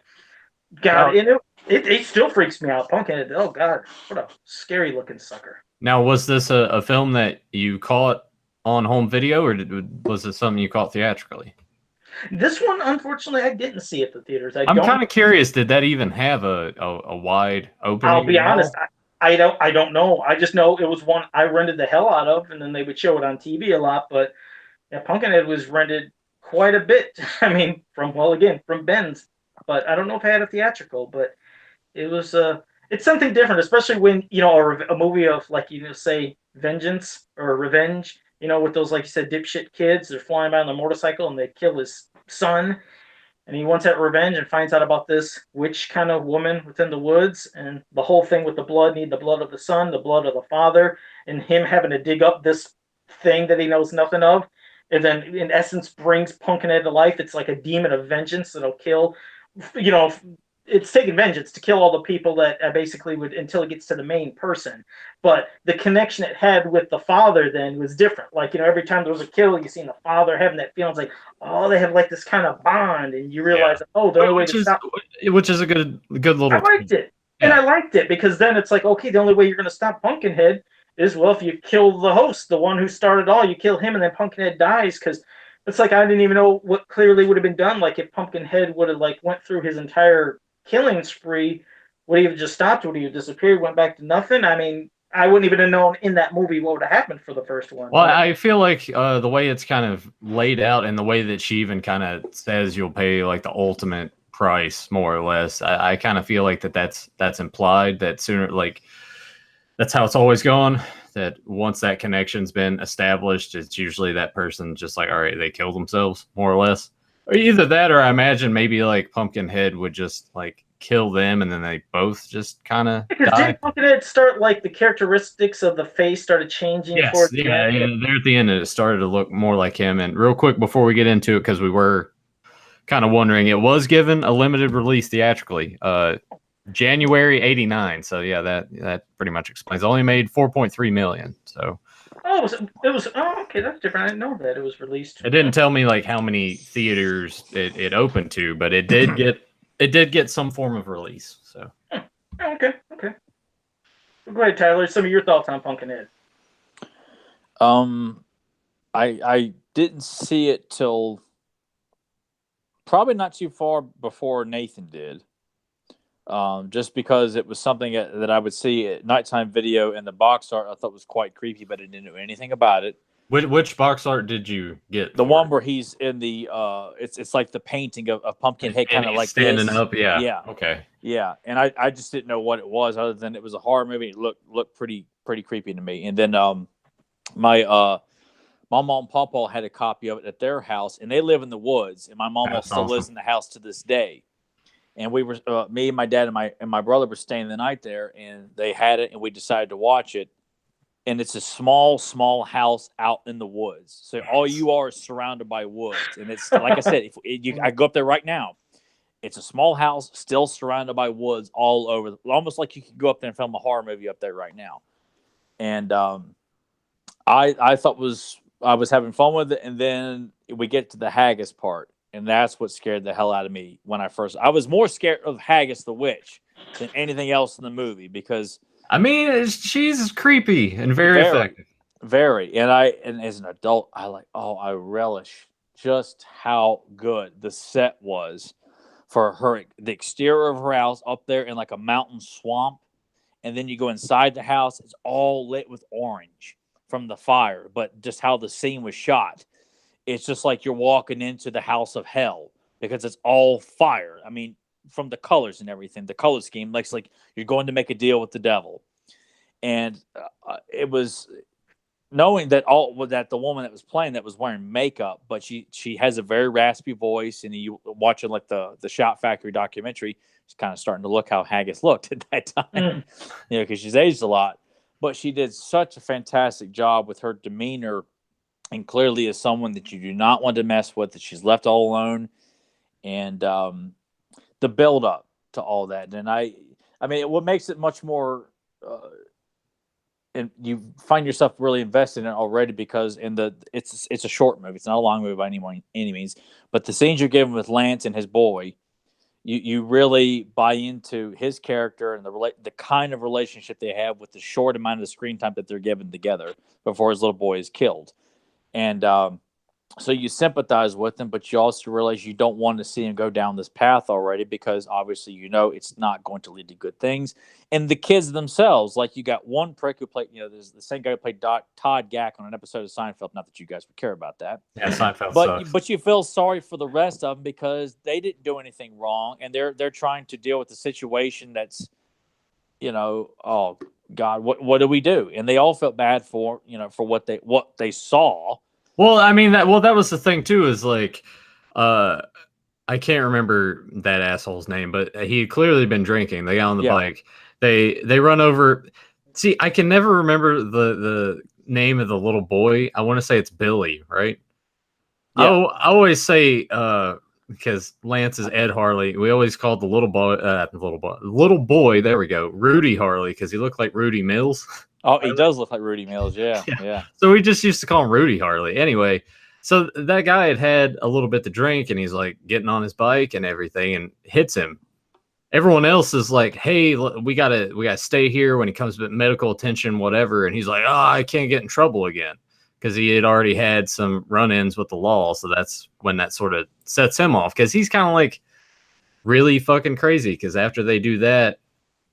God, it still freaks me out. Pumpkinhead, oh God, what a scary looking sucker. Now, was this a film that you caught on home video, or was it something you caught theatrically? This one, unfortunately, I didn't see at the theaters. I'm kind of curious. Did that even have a wide opening? I'll be honest. I don't know. I just know it was one I rented the hell out of, and then they would show it on TV a lot. But yeah, Pumpkinhead was rented quite a bit. I mean, from Ben's. But I don't know if I had a theatrical. But it was it's something different, especially when a movie of, like, say Vengeance or Revenge. With those, like you said, dipshit kids, they're flying by on the motorcycle and they kill his son. and he wants that revenge and finds out about this witch kind of woman within the woods, and the whole thing with the blood, need the blood of the son, the blood of the father, and him having to dig up this thing that he knows nothing of, and then in essence brings Pumpkinhead to life. It's like a demon of vengeance that'll kill, you know, it's taking vengeance to kill all the people that basically would, until it gets to the main person. But the connection it had with the father then was different. Like, you know, every time there was a kill, you seen the father having that feeling, like, oh, they have like this kind of bond, and you realize, oh, the only way to stop, which is a good little. I liked it, and I liked it because then it's like, okay, the only way you're going to stop Pumpkinhead is, well, if you kill the host, the one who started all, you kill him, and then Pumpkinhead dies. Because it's like, I didn't even know what clearly would have been done. Like, if Pumpkinhead would have like went through his entire killing spree, would he have just stopped? Would he have disappeared, went back to nothing? I mean, I wouldn't even have known in that movie what would have happened for the first one. Well, I feel like the way it's kind of laid out and the way that she even kind of says you'll pay like the ultimate price, more or less, I kind of feel like that's implied that sooner, like, that's how it's always gone. That once that connection's been established, it's usually that person just like, all right, they kill themselves, more or less. Or either that, or I imagine maybe like Pumpkinhead would just like kill them, and then they both just kind of die. Didn't Pumpkinhead start like the characteristics of the face started changing? Yes, the end? There at the end, it started to look more like him. And real quick before we get into it, because we were kind of wondering, it was given a limited release theatrically, January '89. So yeah, that pretty much explains. It only made 4.3 million. So. Oh, it was. Oh, okay, that's different. I didn't know that it was released. It didn't tell me like how many theaters it opened to, but it did get some form of release. So. Okay. Well, go ahead, Tyler. Some of your thoughts on Pumpkinhead. I didn't see it till probably not too far before Nathan did. Just because it was something that I would see at nighttime video, and the box art I thought was quite creepy, but I didn't know anything about it. Which box art did you get? The one where he's in the it's like the painting of Pumpkinhead, kind of like standing up. Yeah. Okay. Yeah, and I just didn't know what it was, other than it was a horror movie. It looked pretty creepy to me. And then my mom and Papa had a copy of it at their house, and they live in the woods, and my mom still lives in the house to this day. And we were, me and my dad and my brother were staying the night there, and they had it, and we decided to watch it. And it's a small house out in the woods. So all you are is surrounded by woods. And it's, like I said, I go up there right now. It's a small house still surrounded by woods all over, almost like you could go up there and film a horror movie up there right now. And I thought I was having fun with it. And then we get to the haggis part. And that's what scared the hell out of me when I was more scared of Haggis the witch than anything else in the movie, because I mean, she's creepy and very effective. Very. And as an adult, I relish just how good the set was for her, the exterior of her house up there in like a mountain swamp. And then you go inside the house, it's all lit with orange from the fire, but just how the scene was shot. It's just like you're walking into the house of hell, because it's all fire. I mean, from the colors and everything, the color scheme, like you're going to make a deal with the devil. And it was knowing that the woman that was playing that was wearing makeup, but she has a very raspy voice. And you watching like the Shout Factory documentary, it's kind of starting to look how Haggis looked at that time, because she's aged a lot. But she did such a fantastic job with her demeanor. And clearly is someone that you do not want to mess with, that she's left all alone. And the build up to all that. And I mean, what makes it much more, and you find yourself really invested in it already, because it's a short movie. It's not a long movie by any means, but the scenes you're given with Lance and his boy, you really buy into his character and the kind of relationship they have with the short amount of the screen time that they're given together before his little boy is killed. And so you sympathize with him, but you also realize you don't want to see him go down this path already, because obviously it's not going to lead to good things. And the kids themselves, like you got one prick who played, there's the same guy who played Todd Gack on an episode of Seinfeld. Not that you guys would care about that. Yeah, Seinfeld sucks. But you feel sorry for the rest of them, because they didn't do anything wrong, and they're trying to deal with the situation that's, oh God, what do we do? And they all felt bad for what they saw. Well, I mean that was the thing too, is like I can't remember that asshole's name, but he had clearly been drinking. The guy on the bike. They run over. See, I can never remember the name of the little boy. I want to say it's Billy, right? Yeah. I always say because Lance is Ed Harley. We always called the little boy. There we go, Rudy Harley, because he looked like Rudy Mills. Oh, he does look like Rudy Mills. Yeah. So we just used to call him Rudy Harley. Anyway, so that guy had a little bit to drink, and he's like getting on his bike and everything, and hits him. Everyone else is like, "Hey, we gotta stay here when he comes to medical attention, whatever." And he's like, "Oh, I can't get in trouble again," because he had already had some run-ins with the law. So that's when that sort of sets him off, because he's kind of like really fucking crazy. Because after they do that,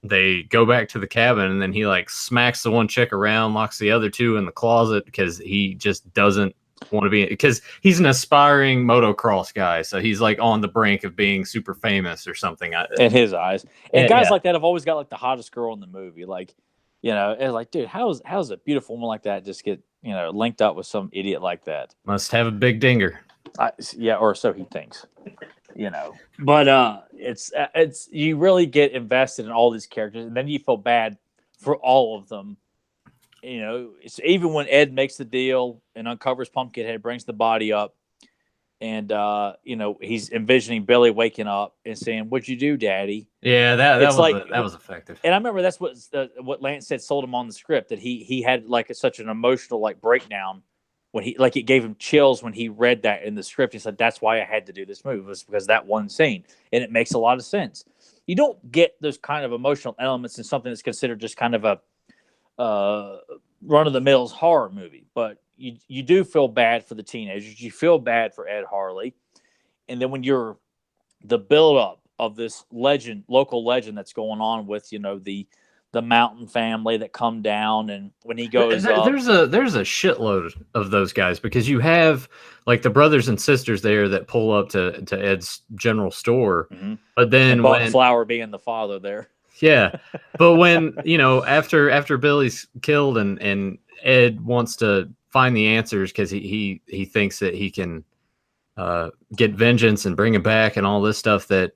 they go back to the cabin, and then he like smacks the one chick around, locks the other two in the closet because he just doesn't want to be, because he's an aspiring motocross guy, so he's like on the brink of being super famous or something in his eyes. And guys like that have always got like the hottest girl in the movie. Like, you know, it's like, dude, how's a beautiful woman like that just get, you know, linked up with some idiot like that? Must have a big dinger. Or so he thinks. You know, but it's you really get invested in all these characters, and then you feel bad for all of them. You know, it's even when Ed makes the deal and uncovers Pumpkinhead, brings the body up, and you know, he's envisioning Billy waking up and saying, "What'd you do, Daddy?" Yeah, that was effective. And I remember that's what Lance said sold him on the script, that he had like such an emotional like breakdown when he, like, it gave him chills when he read that in the script. He said, "That's why I had to do this movie, was because that one scene," and it makes a lot of sense. You don't get those kind of emotional elements in something that's considered just kind of a run-of-the-mills horror movie, but you do feel bad for the teenagers. You feel bad for Ed Harley. And then when you're the build-up of this local legend that's going on with, you know, the Mountain family that come down, and when he goes up, there's a shitload of those guys, because you have like the brothers and sisters there that pull up to Ed's general store, but then when Flower being the father there. Yeah, but when, you know, after Billy's killed and Ed wants to find the answers because he thinks that he can get vengeance and bring it back and all this stuff, that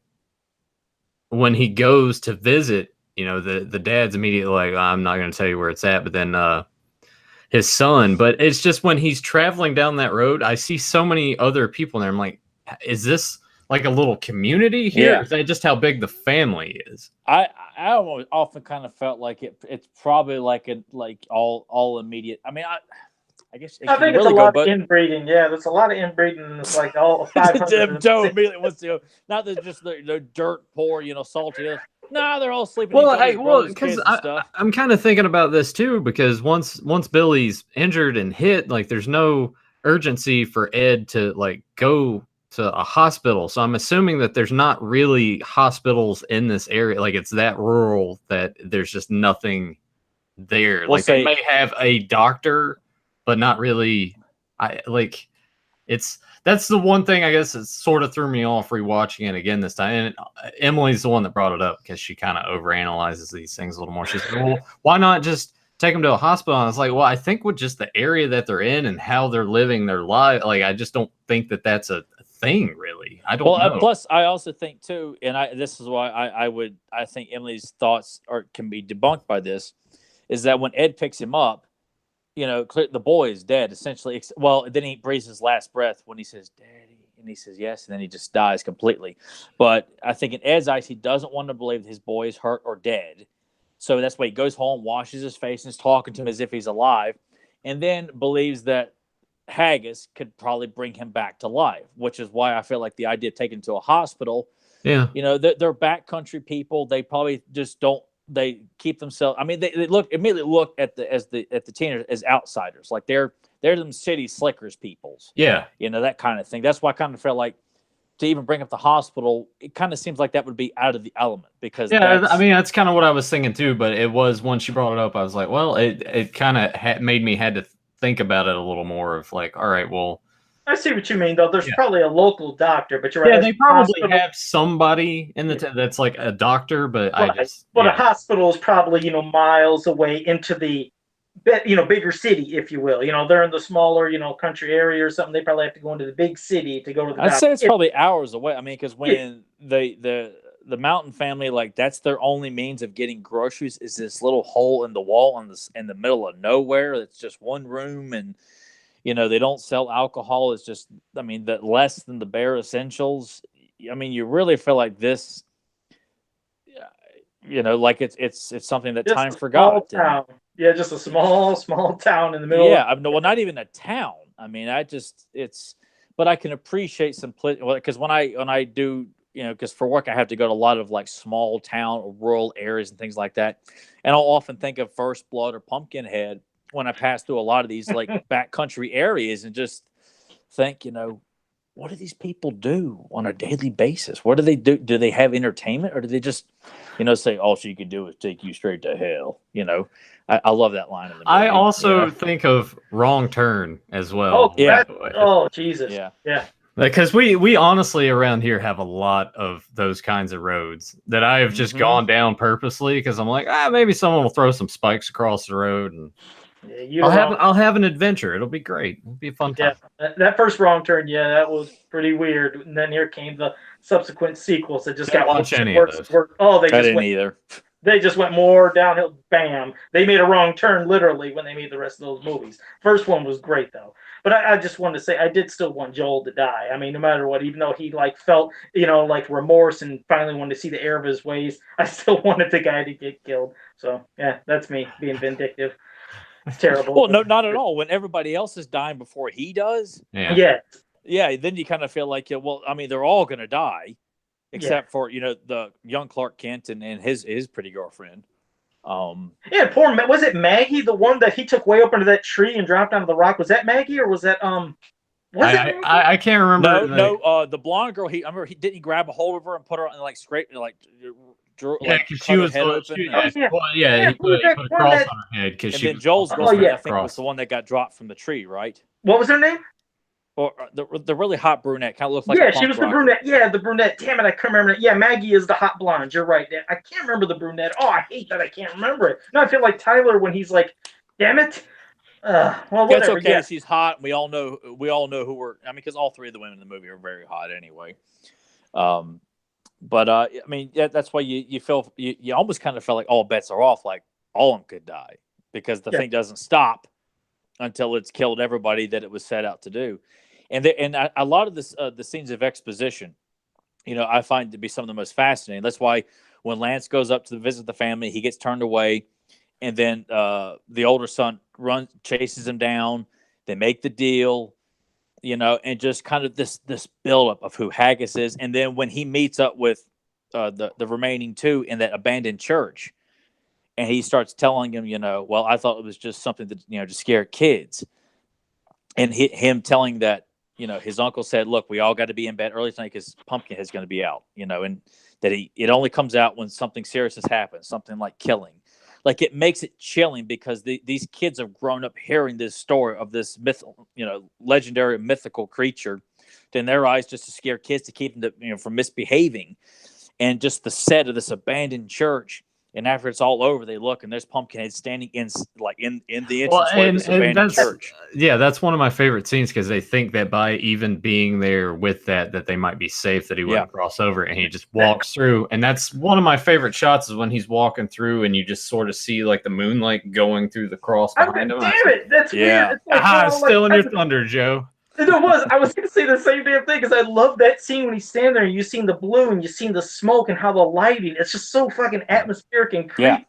when he goes to visit, you know, the dad's immediately like, "I'm not going to tell you where it's at," but then his son. But it's just when he's traveling down that road, I see so many other people there. I'm like, is this like a little community here? Yeah. Is that just how big the family is? I often kind of felt like it's probably like all immediate. I mean, I guess I think it's really a lot of inbreeding. Yeah, there's a lot of inbreeding. It's like all 500. Joe immediately wants to, not that just the dirt poor, you know, salty. No, they're all sleeping. Well, because I'm kind of thinking about this too, because once Billy's injured and hit, like, there's no urgency for Ed to like go to a hospital. So I'm assuming that there's not really hospitals in this area. Like, it's that rural that there's just nothing there. Like, they may have a doctor, but not really. That's the one thing, I guess, it sort of threw me off rewatching it again this time. And Emily's the one that brought it up, because she kind of overanalyzes these things a little more. She's like, "Well, why not just take them to a hospital?" And it's like, well, I think with just the area that they're in and how they're living their life, like, I just don't think that that's a thing, really. I don't know. Plus, I also think too, and this is why I think Emily's thoughts can be debunked by this, is that when Ed picks him up, you know, the boy is dead essentially. Well, then he breathes his last breath when he says, "Daddy," and he says yes, and then he just dies completely. But I think in Ed's eyes, he doesn't want to believe that his boy is hurt or dead. So that's why he goes home, washes his face, and is talking to him as if he's alive, and then believes that Haggis could probably bring him back to life, which is why I feel like the idea of taking him to a hospital. Yeah. You know, they're backcountry people. They probably just don't. They keep themselves. I mean, they immediately look at the teenagers as outsiders, like they're them city slickers peoples. Yeah, you know, that kind of thing. That's why I kind of felt like, to even bring up the hospital, it kind of seems like that would be out of the element, because I mean, that's kind of what I was thinking too. But it was, when she brought it up, I was like, well, it kind of made me had to think about it a little more. Of like, all right, well, I see what you mean, though. There's probably a local doctor, but you're right. Yeah, they probably have somebody in that's like a doctor, but a hospital is probably, you know, miles away into the bigger city, if you will. They're in the smaller, country area or something. They probably have to go into the big city to go to the I'd doctor. say it's probably hours away. I mean, because when the Mountain family, like, that's their only means of getting groceries is this little hole in the wall in the middle of nowhere. It's just one room, and they don't sell alcohol. It's just, I mean, that less than the bare essentials. I mean, you really feel like this, like it's something that Just time a forgot. small town. Yeah, just a small town in the middle. Yeah, well, not even a town. I mean, but I can appreciate simplicity. Because when I do, because for work I have to go to a lot of like small town or rural areas and things like that, and I'll often think of First Blood or Pumpkinhead when I pass through a lot of these like backcountry areas, and just think, what do these people do on a daily basis? What do they do? Do they have entertainment, or do they just, say all she could do is take you straight to hell? I love that line in the movie. I also think of Wrong Turn as well. Oh, yeah. Oh, Jesus. Yeah. Because we honestly around here have a lot of those kinds of roads that I have just gone down purposely because I'm like, maybe someone will throw some spikes across the road and I'll have an adventure. It'll be great. It'll be a fun time. Yeah, that first Wrong Turn, that was pretty weird. And then here came the subsequent sequels that just got watch any of those. Oh, I didn't either. They just went more downhill. Bam! They made a wrong turn literally when they made the rest of those movies. First one was great though, but I just wanted to say I did still want Joel to die. I mean, no matter what, even though he felt remorse and finally wanted to see the error of his ways, I still wanted the guy to get killed. So yeah, that's me being vindictive. It's terrible. Well, no, not at all. When everybody else is dying before he does, yeah, then you kind of feel like, well, I mean, they're all going to die. Except for the young Clark Kent and his pretty girlfriend. Was it Maggie, the one that he took way up into that tree and dropped onto the rock? Was that Maggie or was that I can't remember. No, the blonde girl. Didn't he grab a hold of her and put her on because she was. He put a cross on her head because she. And then Joel's girlfriend, I think, was the one that got dropped from the tree, right? What was her name? Or the really hot brunette, kind of looks like she was the brunette. Yeah, the brunette. Damn it, I couldn't remember it. Yeah, Maggie is the hot blonde. You're right. I can't remember the brunette. Oh, I hate that I can't remember it. No, I feel like Tyler when he's like, damn it. Well, whatever. That's okay. Yeah. She's hot. We all know who we're. I mean, because all three of the women in the movie are very hot anyway. But I mean, that's why you feel you almost kind of felt like all bets are off. Like all of them could die because the thing doesn't stop until it's killed everybody that it was set out to do. And a lot of this, the scenes of exposition, I find to be some of the most fascinating. That's why when Lance goes up to visit the family, he gets turned away, and then the older son chases him down. They make the deal, and just kind of this buildup of who Haggis is. And then when he meets up with the remaining two in that abandoned church, and he starts telling him, well, I thought it was just something that to scare kids, and him telling that. His uncle said, look, we all got to be in bed early tonight because Pumpkinhead's going to be out, and that it only comes out when something serious has happened, something like killing. Like, it makes it chilling because these kids have grown up hearing this story of this legendary mythical creature in their eyes just to scare kids, to keep them from misbehaving. And just the set of this abandoned church. And after it's all over, they look and there's Pumpkinhead standing in the entranceway of this abandoned church. Yeah, that's one of my favorite scenes because they think that by even being there with that they might be safe, that he wouldn't cross over, and he just walks through. And that's one of my favorite shots is when he's walking through and you just sort of see like the moonlight going through the cross behind him. Damn it, that's weird. It's like, still in your thunder, Joe. It was. I was going to say the same damn thing because I love that scene when he's standing there and you've seen the blue and you've seen the smoke and how the lighting. It's just so fucking atmospheric and creepy. Yeah.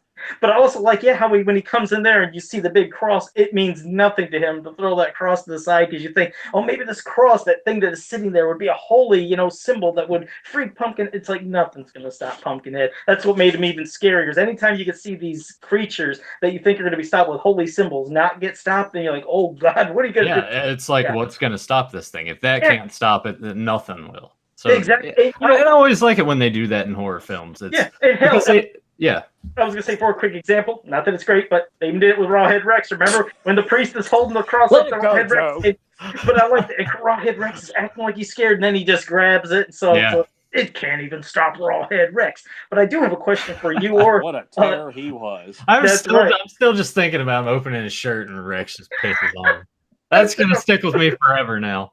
But I also like, how when he comes in there and you see the big cross, it means nothing to him to throw that cross to the side because you think, oh, maybe this cross, that thing that is sitting there would be a holy, symbol that would freak Pumpkin. It's like nothing's going to stop Pumpkinhead. That's what made him even scarier. Because anytime you can see these creatures that you think are going to be stopped with holy symbols not get stopped, then you're like, oh, God, what are you going to do? Yeah, it's like, what's going to stop this thing? If that can't stop it, then nothing will. So exactly. I always like it when they do that in horror films. Yeah. I was going to say, for a quick example, not that it's great, but they even did it with Rawhead Rex. Remember when the priest is holding the cross up to Rawhead Rex? But I like that. Rawhead Rex is acting like he's scared, and then he just grabs it. So It can't even stop Rawhead Rex. But I do have a question for you. Or what a terror he was. I'm still just thinking about him opening his shirt and Rex just pisses on him. That's gonna stick with me forever now.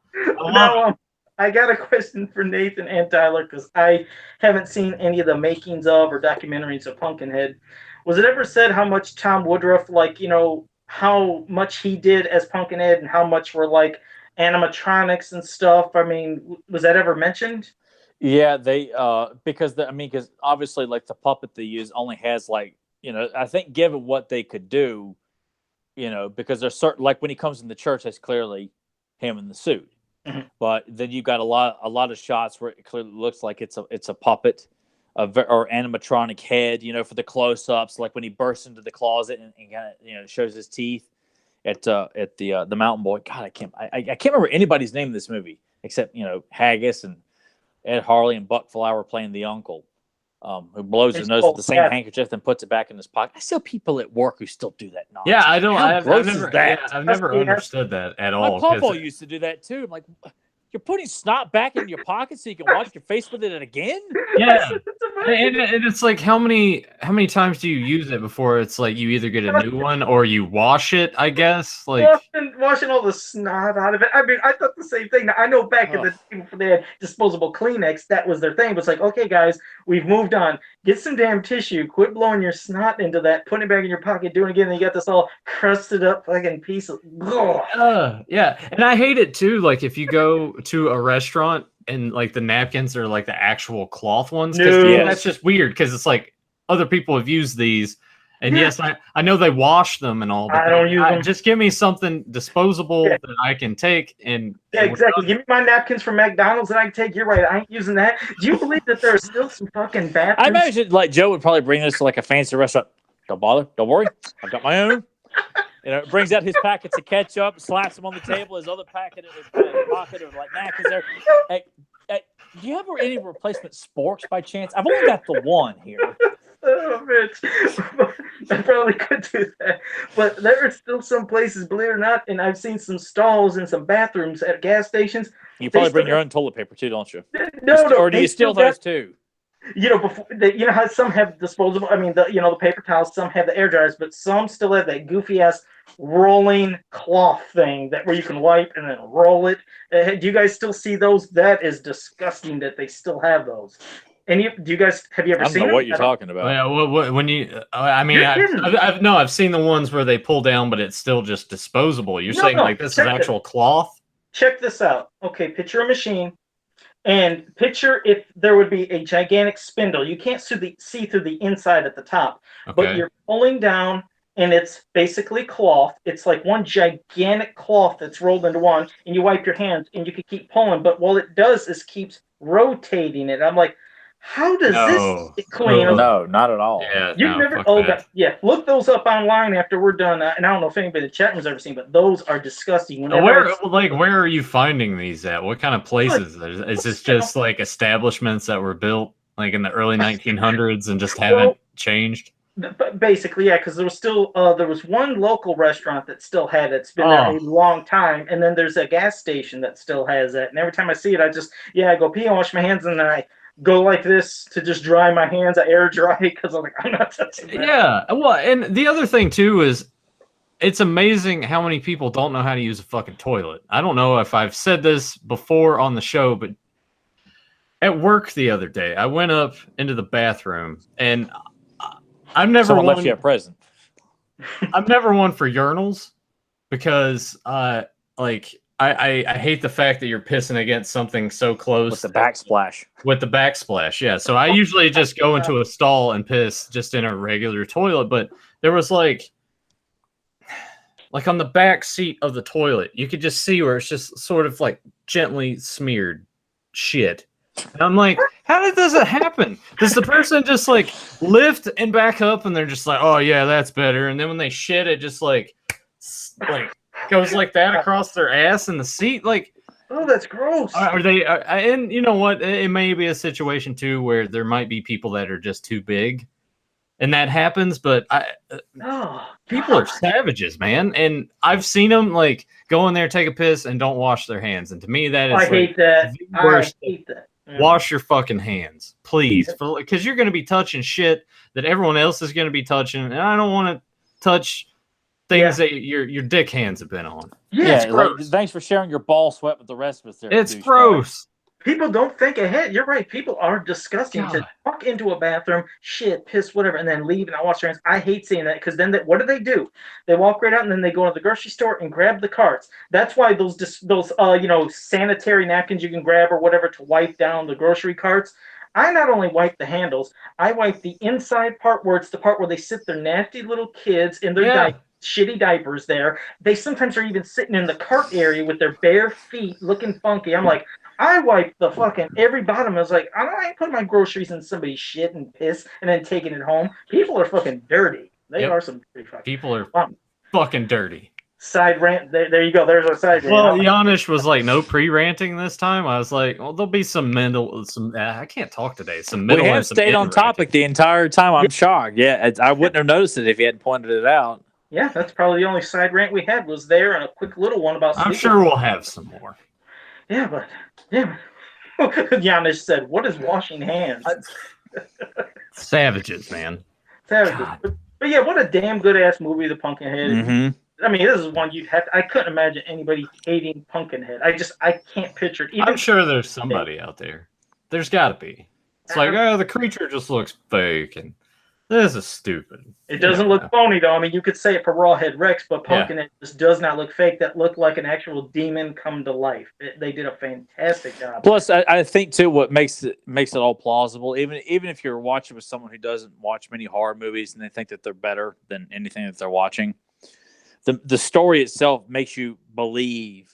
I got a question for Nathan and Tyler because I haven't seen any of the makings of or documentaries of Pumpkinhead. Was it ever said how much Tom Woodruff, like, how much he did as Pumpkinhead and how much were like animatronics and stuff? I mean, was that ever mentioned? Yeah, they because obviously like the puppet they use only has like, I think given what they could do, because there's certain, like when he comes in the church, that's clearly him in the suit. Mm-hmm. But then you got a lot of shots where it clearly looks like it's a puppet, or animatronic head, for the close-ups, like when he bursts into the closet and kind of, shows his teeth at the Mountain Boy. God, I can't remember anybody's name in this movie except Haggis and Ed Harley and Buck Flower playing the uncle, who blows his nose with the same handkerchief and puts it back in his pocket. I still people at work who still do that nonsense. Yeah, I don't. I've never understood that at all. My papa used to do that too. I'm like, you're putting snot back in your pocket so you can wash your face with it again? Yeah, and it's like how many times do you use it before it's like you either get a new one or you wash it? I guess washing all the snot out of it. I mean, I thought the same thing. Now, I know back in the day before they had disposable Kleenex, that was their thing. But it's like, okay, guys, we've moved on. Get some damn tissue. Quit blowing your snot into that. Put it back in your pocket. Do it again. And you got this all crusted up fucking piece of. Yeah, and I hate it too. Like if you go to a restaurant and like the napkins are like the actual cloth ones, that's just weird because it's like other people have used these, and yes, I know they wash them and all, but I don't use them. Just give me something disposable that I can take and exactly. Give me my napkins from McDonald's that I can take. You're right, I ain't using that. Do you believe that there are still some fucking bathrooms? I imagine like Joe would probably bring this to like a fancy restaurant. Don't bother, don't worry, I've got my own. Brings out his packets of ketchup, slaps them on the table. His other packet in his pocket of like napkins there. Hey, do you have any replacement sporks by chance? I've only got the one here. Oh, Mitch. I probably could do that. But there are still some places, believe it or not, and I've seen some stalls and some bathrooms at gas stations. You probably bring your own toilet paper too, don't you? No. Or do you steal those too? How some have disposable. I mean, the paper towels. Some have the air dryers, but some still have that goofy ass rolling cloth thing where you can wipe and then roll it. Do you guys still see those? That is disgusting that they still have those. And have you ever seen? I don't know what you're talking about. Yeah, when you, I mean, I've seen the ones where they pull down, but it's still just disposable. You're saying like this is actual cloth? Check this out. Okay, picture a machine. And picture if there would be a gigantic spindle. You can't see through the inside at the top, but you're pulling down, and it's basically cloth. It's like one gigantic cloth that's rolled into one, and you wipe your hands, and you can keep pulling. But what it does is keeps rotating it. I'm like, how does this get clean? No, not at all. Yeah, you've never. Look those up online after we're done. And I don't know if anybody in the chat room's ever seen, but those are disgusting. Where are you finding these at? What kind of places? Is this just like establishments that were built like in the early 1900s and just haven't changed? Basically, yeah, because there was one local restaurant that still had it. It's been there a long time, and then there's a gas station that still has it. And every time I see it, I go pee and wash my hands, and then I go like this to just dry my hands. I air dry because I'm like, I'm not touching that. Yeah, well, and the other thing too is it's amazing how many people don't know how to use a fucking toilet. I don't know if I've said this before on the show, but at work the other day, I went up into the bathroom and I've never left you a present. I'm never one for urinals because I hate the fact that you're pissing against something so close. With the backsplash. With the backsplash, yeah. So I usually just go into a stall and piss just in a regular toilet. But there was like on the back seat of the toilet, you could just see where it's just sort of like gently smeared shit. And I'm like, how does it happen? Does the person just like lift and back up and they're just like, oh yeah, that's better. And then when they shit, it just like goes like that across their ass in the seat, like, oh, that's gross. Are they? And you know what? It may be a situation too where there might be people that are just too big, and that happens. But people are savages, man. And I've seen them like go in there, take a piss, and don't wash their hands. And to me, that is I hate that. I hate that. wash your fucking hands, please, because you're going to be touching shit that everyone else is going to be touching, and I don't want to touch things that your dick hands have been on. Yeah, it's gross. Like, thanks for sharing your ball sweat with the rest of us there. It's gross. People don't think ahead. You're right. People are disgusting to walk into a bathroom, shit, piss, whatever, and then leave and not wash their hands. I hate seeing that because then what do? They walk right out and then they go to the grocery store and grab the carts. That's why those sanitary napkins you can grab or whatever to wipe down the grocery carts. I not only wipe the handles, I wipe the inside part where it's the part where they sit their nasty little kids in their shitty diapers there. They sometimes are even sitting in the cart area with their bare feet looking funky. I'm like, I wipe the fucking every bottom. I was like, I ain't putting my groceries in somebody's shit and piss and then taking it home. People are fucking dirty. They are some dirty fucking people are fucking dirty. Side rant. There you go. There's our side rant. Well, Janish was like, no pre-ranting this time. I was like, well, there'll be some I can't talk today. Some middle. We have stayed on topic the entire time. I'm shocked. Yeah, I wouldn't have noticed it if you hadn't pointed it out. Yeah, that's probably the only side rant we had was there, and a quick little one about. I'm sure we'll have some more. Yeah, but Janish said, "What is washing hands?" Savages, man. Savages. But yeah, what a damn good ass movie, The Pumpkinhead. Mm-hmm. I mean, this is one you'd have. I couldn't imagine anybody hating Pumpkinhead. I can't picture it. I'm sure there's somebody out there. There's got to be. It's like, the creature just looks fake, and this is stupid. It doesn't look phony, though. I mean, you could say it for Rawhead Rex, but Pumpkinhead just does not look fake. That looked like an actual demon come to life. They did a fantastic job. Plus, I think, too, what makes it all plausible, even if you're watching with someone who doesn't watch many horror movies and they think that they're better than anything that they're watching, the story itself makes you believe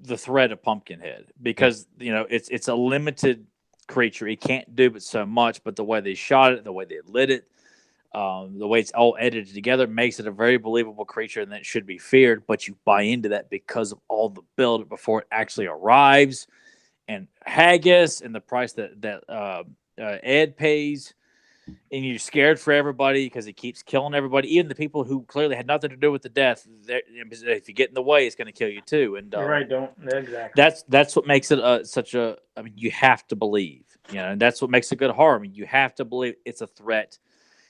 the threat of Pumpkinhead because, it's a limited creature. He can't do but so much, but the way they shot it, the way they lit it, the way it's all edited together makes it a very believable creature and that should be feared, but you buy into that because of all the build before it actually arrives and haggis and the price that Ed pays, and you're scared for everybody because he keeps killing everybody, even the people who clearly had nothing to do with the death. If you get in the way, it's going to kill you too. And you're right, exactly. That's what makes it such a. I mean, you have to believe, and that's what makes a good horror. I mean, you have to believe it's a threat.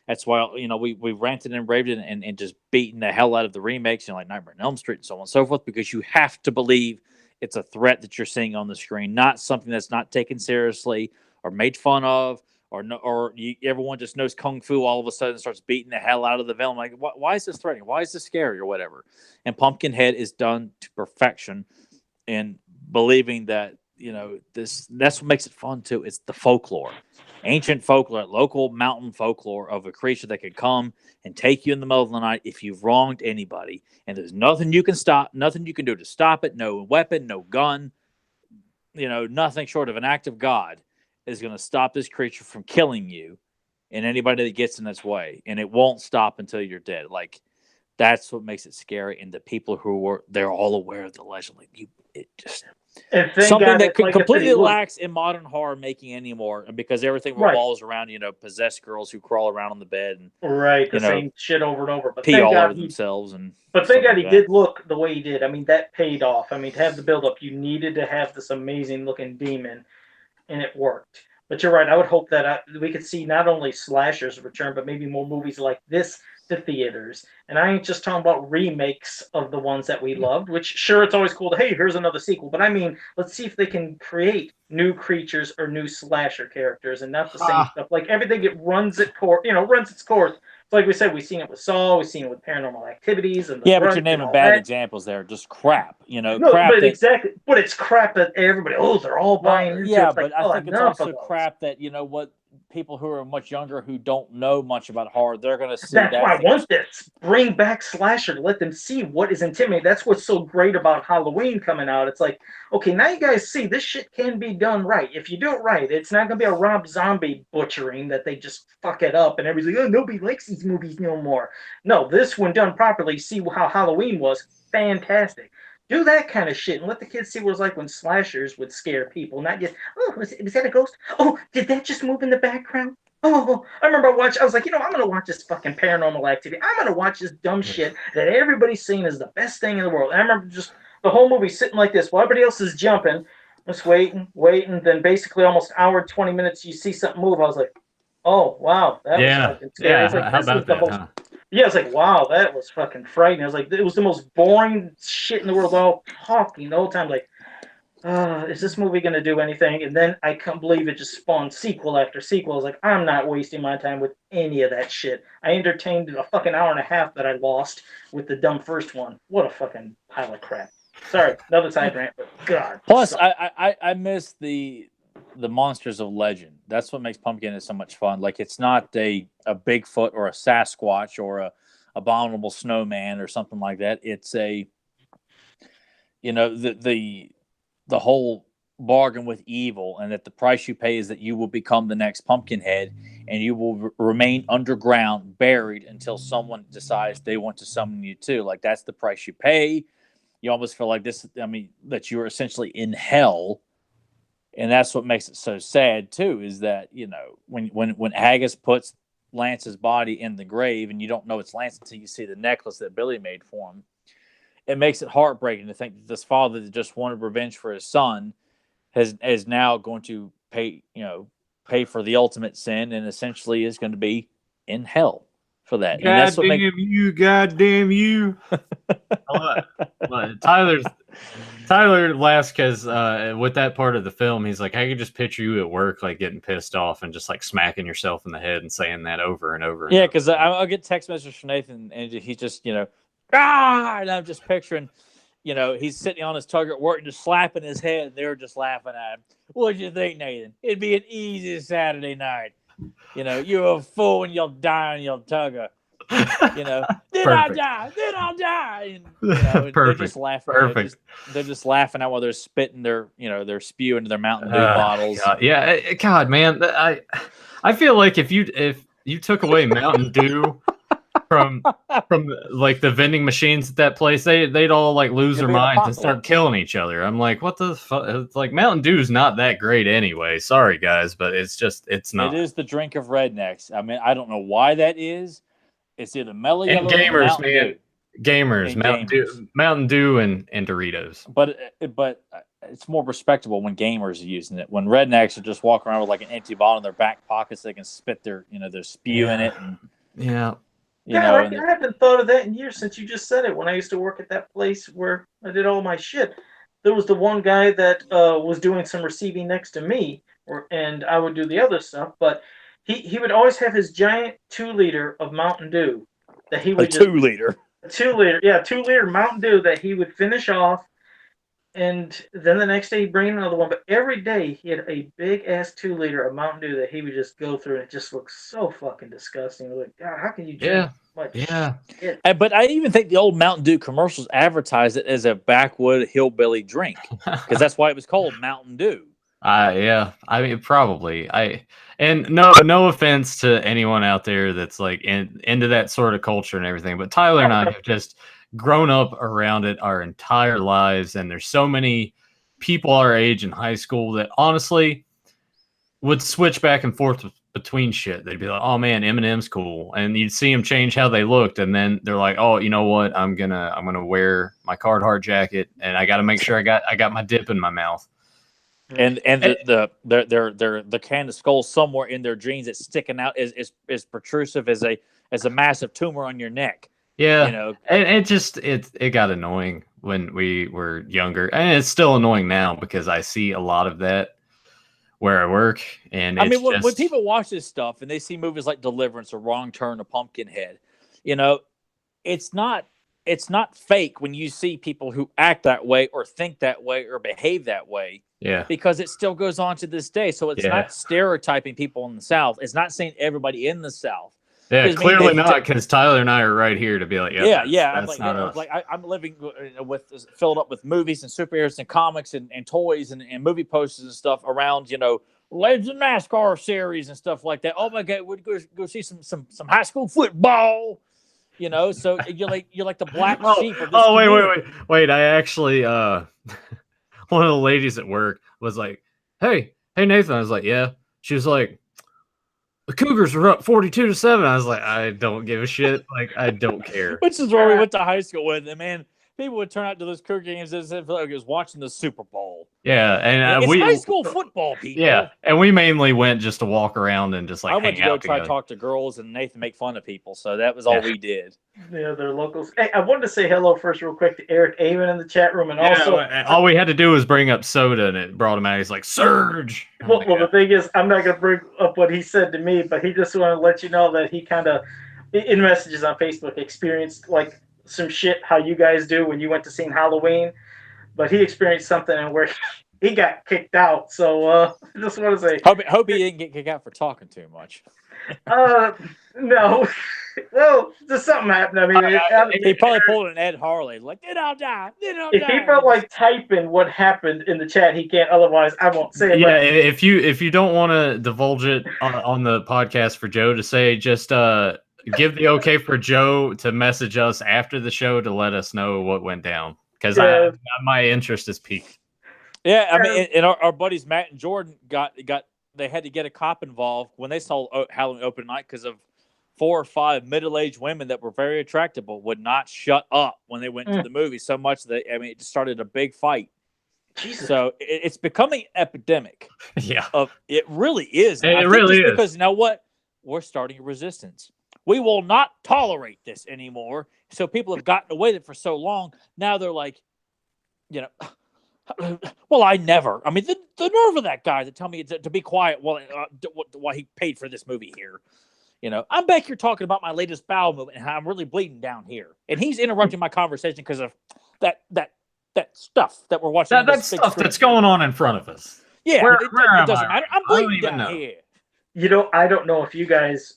That's why we ranted and raved and just beaten the hell out of the remakes, like Nightmare on Elm Street and so on and so forth, because you have to believe it's a threat that you're seeing on the screen, not something that's not taken seriously or made fun of. Everyone just knows kung fu all of a sudden starts beating the hell out of the villain. Like, why is this threatening? Why is this scary or whatever? And Pumpkinhead is done to perfection in believing that, that's what makes it fun too. It's the folklore, ancient folklore, local mountain folklore of a creature that can come and take you in the middle of the night if you've wronged anybody. And there's nothing you can do to stop it. No weapon, no gun, nothing short of an act of God is going to stop this creature from killing you and anybody that gets in its way. And it won't stop until you're dead. Like, that's what makes it scary. And the people they're all aware of the legend. Like, something that completely lacks in modern horror making anymore, because everything revolves around, possessed girls who crawl around on the bed and the same shit over and over. But pee all over themselves. But thank God he did look the way he did. I mean, that paid off. I mean, to have the build up, you needed to have this amazing looking demon. And it worked. But you're right. I would hope that we could see not only slashers return, but maybe more movies like this to theaters. And I ain't just talking about remakes of the ones that we loved, which, sure, it's always cool to, hey, here's another sequel. But I mean, let's see if they can create new creatures or new slasher characters and not the same stuff. Like, everything, it runs its course. Like we said, we've seen it with Saw, we've seen it with Paranormal Activities, and but you're naming bad examples there. Just crap, crap. But exactly, but it's crap that everybody. They're all buying into. Yeah, but I think it's also crap that people who are much younger who don't know much about horror, they're going to see that. That's why I want this. Bring back slasher to let them see what is intimidating. That's what's so great about Halloween coming out. It's like, okay, now you guys see this shit can be done right. If you do it right, it's not going to be a Rob Zombie butchering that they just fuck it up and everybody's like, nobody likes these movies no more. No, this one done properly, see how Halloween was fantastic. Do that kind of shit and let the kids see what it was like when slashers would scare people, not just, was that a ghost? Oh, did that just move in the background? Oh, I remember I was like, I'm going to watch this fucking Paranormal Activity. I'm going to watch this dumb shit that everybody's saying is the best thing in the world. And I remember just the whole movie sitting like this while everybody else is jumping. Just waiting. Then basically almost an hour, 20 minutes, you see something move. I was like, oh, wow, that was fucking scary. Yeah. It's like, How about that, huh? Yeah, it's like, wow, that was fucking frightening. I was like, it was the most boring shit in the world, all talking the whole time. Like, is this movie going to do anything? And then I can't believe it just spawned sequel after sequel. I was like, I'm not wasting my time with any of that shit. I entertained a fucking hour and a half that I lost with the dumb first one. What a fucking pile of crap. Sorry, another side rant, but God. Plus, I miss the monsters of legend. That's what makes Pumpkinhead so much fun. Like, it's not a Bigfoot or a Sasquatch or a abominable snowman or something like that. It's a, the whole bargain with evil, and that the price you pay is that you will become the next Pumpkinhead, and you will remain underground, buried, until someone decides they want to summon you too. Like, that's the price you pay. You almost feel like this. I mean, that you're essentially in hell, and that's what makes it so sad too. Is that when Haggis puts Lance's body in the grave, and you don't know it's Lance until you see the necklace that Billy made for him. It makes it heartbreaking to think that this father that just wanted revenge for his son is now going to pay for the ultimate sin, and essentially is going to be in hell for that. God and that's what goddamn you. Tyler laughs because with that part of the film, he's like, I could just picture you at work, like getting pissed off and just like smacking yourself in the head and saying that over and over. Yeah, because I'll get text messages from Nathan, and he's just, and I'm just picturing, he's sitting on his tugger at work and just slapping his head, and they're just laughing at him. What'd you think, Nathan? It'd be an easy Saturday night. You're a fool and you'll die on your tugger. Then I'll die. And, they're just laughing. Perfect. They're just laughing at while they're spitting their spew into their Mountain Dew bottles. God. Yeah, God, man, I feel like if you took away Mountain Dew from like the vending machines at that place, they'd all like lose their minds and start killing each other. I'm like, what the fuck? It's like Mountain Dew's not that great anyway. Sorry guys, but it's not. It is the drink of rednecks. I mean, I don't know why that is. It's either Mellow Yellow or gamers, man. Dew. Gamers, Mountain Dew and Doritos. But it's more respectable when gamers are using it. When rednecks are just walking around with like an empty bottle in their back pockets, they can spit their their spew in it. And, I haven't thought of that in years since you just said it. When I used to work at that place where I did all my shit, there was the one guy that was doing some receiving next to me, and I would do the other stuff, but he would always have his giant 2-liter of Mountain Dew that he would 2-liter. 2-liter Mountain Dew that he would finish off, and then the next day he'd bring another one. But every day he had a big ass 2-liter of Mountain Dew that he would just go through, and it just looked so fucking disgusting. Like, God, how can you drink much shit? But I even think the old Mountain Dew commercials advertised it as a backwood hillbilly drink because that's why it was called Mountain Dew. I mean, probably. And no offense to anyone out there that's like into that sort of culture and everything, but Tyler and I have just grown up around it our entire lives, and there's so many people our age in high school that honestly would switch back and forth between shit. They'd be like, "Oh man, Eminem's cool," and you'd see them change how they looked, and then they're like, "Oh, you know what? I'm gonna wear my Carhartt jacket, and I got to make sure I got my dip in my mouth." And the can of skull somewhere in their jeans that's sticking out is protrusive as a massive tumor on your neck. Yeah, and it got annoying when we were younger, and it's still annoying now because I see a lot of that where I work. And when people watch this stuff and they see movies like Deliverance or Wrong Turn or Pumpkinhead, it's not fake when you see people who act that way or think that way or behave that way. Yeah. Because it still goes on to this day. So it's not stereotyping people in the South. It's not saying everybody in the South. Yeah, clearly not, because Tyler and I are right here to be like, that's not us. I'm living filled up with movies and superheroes and comics and toys and movie posters and stuff around, Legends of NASCAR series and stuff like that. Oh my God, we'd go see some high school football. So you're like the black sheep of this community. Wait! I actually one of the ladies at work was like, "Hey, Nathan." I was like, "Yeah." She was like, "The Cougars are up 42-7." I was like, "I don't give a shit. Like, I don't care." Which is where we went to high school with, and man, people would turn out to those Cougar games as if it was watching the Super Bowl. Yeah, and it's high school football, people. Yeah, and we mainly went just to walk around and just like I went hang to go out try together. to talk to girls and Nathan make fun of people, so that was all we did. Yeah, they're locals. Hey, I wanted to say hello first, real quick, to Eric Avon in the chat room, and also all we had to do was bring up soda, and it brought him out. He's like, Surge. Well, the thing is, I'm not going to bring up what he said to me, but he just wanted to let you know that he kind of, in messages on Facebook, experienced like some shit how you guys do when you went to see Halloween, but he experienced something where he got kicked out. So I just want to say, hope he didn't get kicked out for talking too much. No. Well, just something happened. I mean, he probably pulled an Ed Harley, like, then I'll die. If he felt like typing what happened in the chat, he can't. Otherwise, I won't say it. Yeah, if you don't want to divulge it on the podcast for Joe to say, just give the okay for Joe to message us after the show to let us know what went down, because my interest is piqued. Yeah, I mean, and our buddies Matt and Jordan they had to get a cop involved when they saw Halloween open night because of 4 or 5 middle-aged women that were very attractive but would not shut up when they went to the movie so much that it just started a big fight. Jesus. So it's becoming epidemic. Yeah, it really is. It really is, because you know what? We're starting a resistance. We will not tolerate this anymore. So people have gotten away with it for so long. Now they're like, well, I never. I mean, the nerve of that guy to tell me to be quiet while he paid for this movie here. I'm back here talking about my latest bowel movement and how I'm really bleeding down here. And he's interrupting my conversation because of that stuff that we're watching. That stuff that's going on in front of us. Yeah, where it doesn't matter. I'm bleeding down here. I don't know if you guys...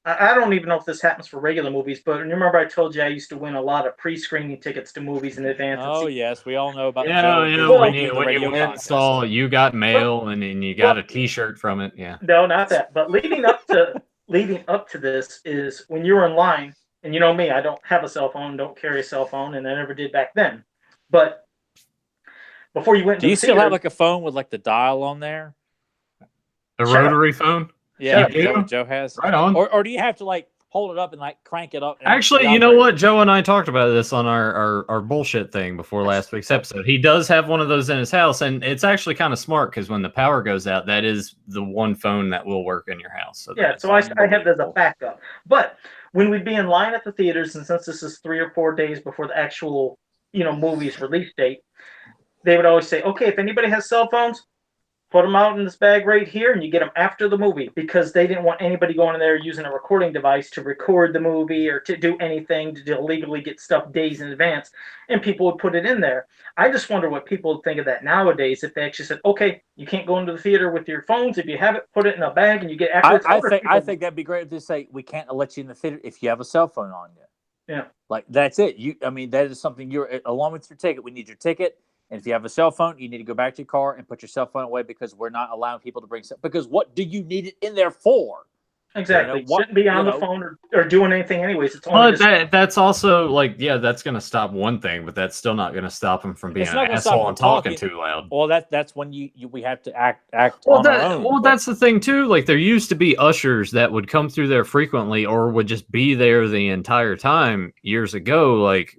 I don't even know if this happens for regular movies, but remember I told you I used to win a lot of pre-screening tickets to movies in advance. Oh, yes. We all know about when you went and saw, you got mail and you got a T-shirt from it. Yeah. No, not that. But leading up to this is when you were in line, and you know me, I don't have a cell phone, don't carry a cell phone, and I never did back then. But before you went do you still have like a phone with like the dial on there? A rotary phone? Yeah, what Joe has. Right on. Or do you have to like hold it up and like crank it up? Actually, you know what? Joe and I talked about this on our bullshit thing before last week's episode. He does have one of those in his house, and it's actually kind of smart because when the power goes out, that is the one phone that will work in your house. So so I have that as a backup. But when we'd be in line at the theaters, and since this is 3 or 4 days before the actual movie's release date, they would always say, okay, if anybody has cell phones, put them out in this bag right here, and you get them after the movie, because they didn't want anybody going in there using a recording device to record the movie or to do anything to illegally get stuff days in advance, and people would put it in there. I just wonder what people would think of that nowadays if they actually said, okay, you can't go into the theater with your phones. If you have it, put it in a bag and you get after I think that'd be great if they say, we can't let you in the theater if you have a cell phone on you. Yeah. Like, that's it. That is something along with your ticket. We need your ticket. And if you have a cell phone, you need to go back to your car and put your cell phone away, because we're not allowing people to bring stuff. Because what do you need it in there for? Exactly. It shouldn't be on the phone or doing anything anyways. It's only that's also like, that's going to stop one thing, but that's still not going to stop them from being an asshole and talking too loud. Well, that's when we have to act on our own. Well, that's the thing too. Like, there used to be ushers that would come through there frequently or would just be there the entire time years ago. Like,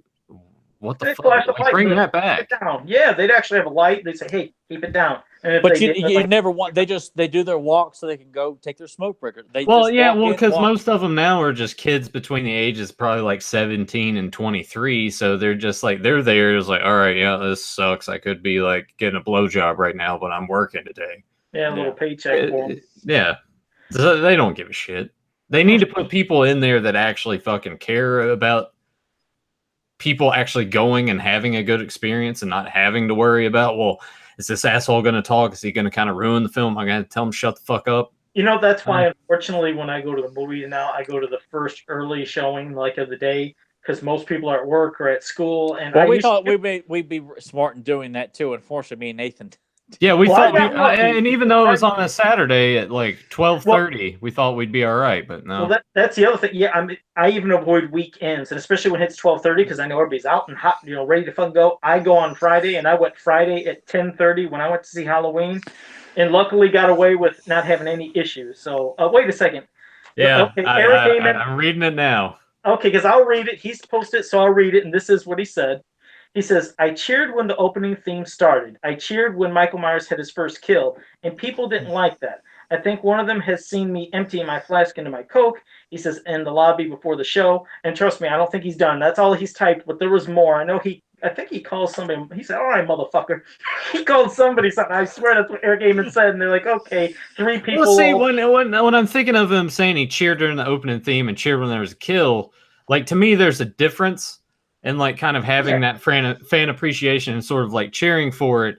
what the fuck? Like, bring that back. Yeah, they'd actually have a light. They'd say, hey, keep it down. But you never want. They do their walk so they can go take their smoke breaker. Because most of them now are just kids between the ages probably like 17 and 23. So they're just like, they're there. It's like, all right, yeah, this sucks. I could be like getting a blowjob right now, but I'm working today. Yeah, a little paycheck for them. Yeah, so they don't give a shit. They need to put people in there that actually fucking care about people actually going and having a good experience and not having to worry about, well, is this asshole going to talk? Is he going to kind of ruin the film? I'm going to tell him shut the fuck up. That's why, unfortunately, when I go to the movies now, I go to the first early showing, like, of the day, because most people are at work or at school. And we thought we'd be smart in doing that too. Unfortunately, me and Nathan. Yeah, we thought, and even though it was on a Saturday at like 12:30, we thought we'd be all right, but no. Well, that's the other thing. Yeah, I even avoid weekends, and especially when it's 12:30, because I know everybody's out and hot, ready to fucking go. I go on Friday, and I went Friday at 10:30 when I went to see Halloween, and luckily got away with not having any issues. So wait a second. Yeah, okay, I'm reading it now. Okay, because I'll read it. He's posted it, so I'll read it, and this is what he said. He says, I cheered when the opening theme started. I cheered when Michael Myers had his first kill, and people didn't like that. I think one of them has seen me emptying my flask into my Coke, he says, in the lobby before the show. And trust me, I don't think he's done. That's all he's typed, but there was more. I think he calls somebody, he said, all right, motherfucker. He called somebody something. I swear that's what Eric Gaiman said. And they're like, okay, 3 people. Well, see, when I'm thinking of him saying he cheered during the opening theme and cheered when there was a kill, like, to me, there's a difference in, like, kind of having that fan appreciation and sort of, like, cheering for it,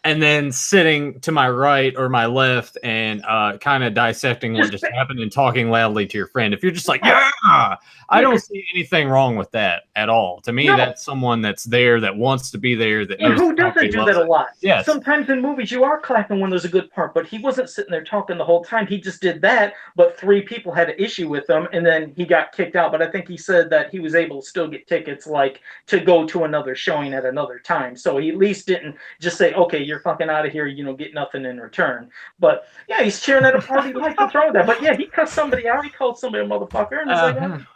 and then sitting to my right or my left and kind of dissecting what just happened and talking loudly to your friend. If you're just like, yeah, I don't see anything wrong with that at all. To me, that's someone that's there, that wants to be there. That and who doesn't do that a lot? Yes. Sometimes in movies you are clapping when there's a good part, but he wasn't sitting there talking the whole time. He just did that, but 3 people had an issue with him, and then he got kicked out. But I think he said that he was able to still get tickets, like, to go to another showing at another time. So he at least didn't just say, okay, you're fucking out of here, get nothing in return. But yeah, he's cheering at a party like to throw that. But yeah, he cussed somebody out. He called somebody a motherfucker, and it's like,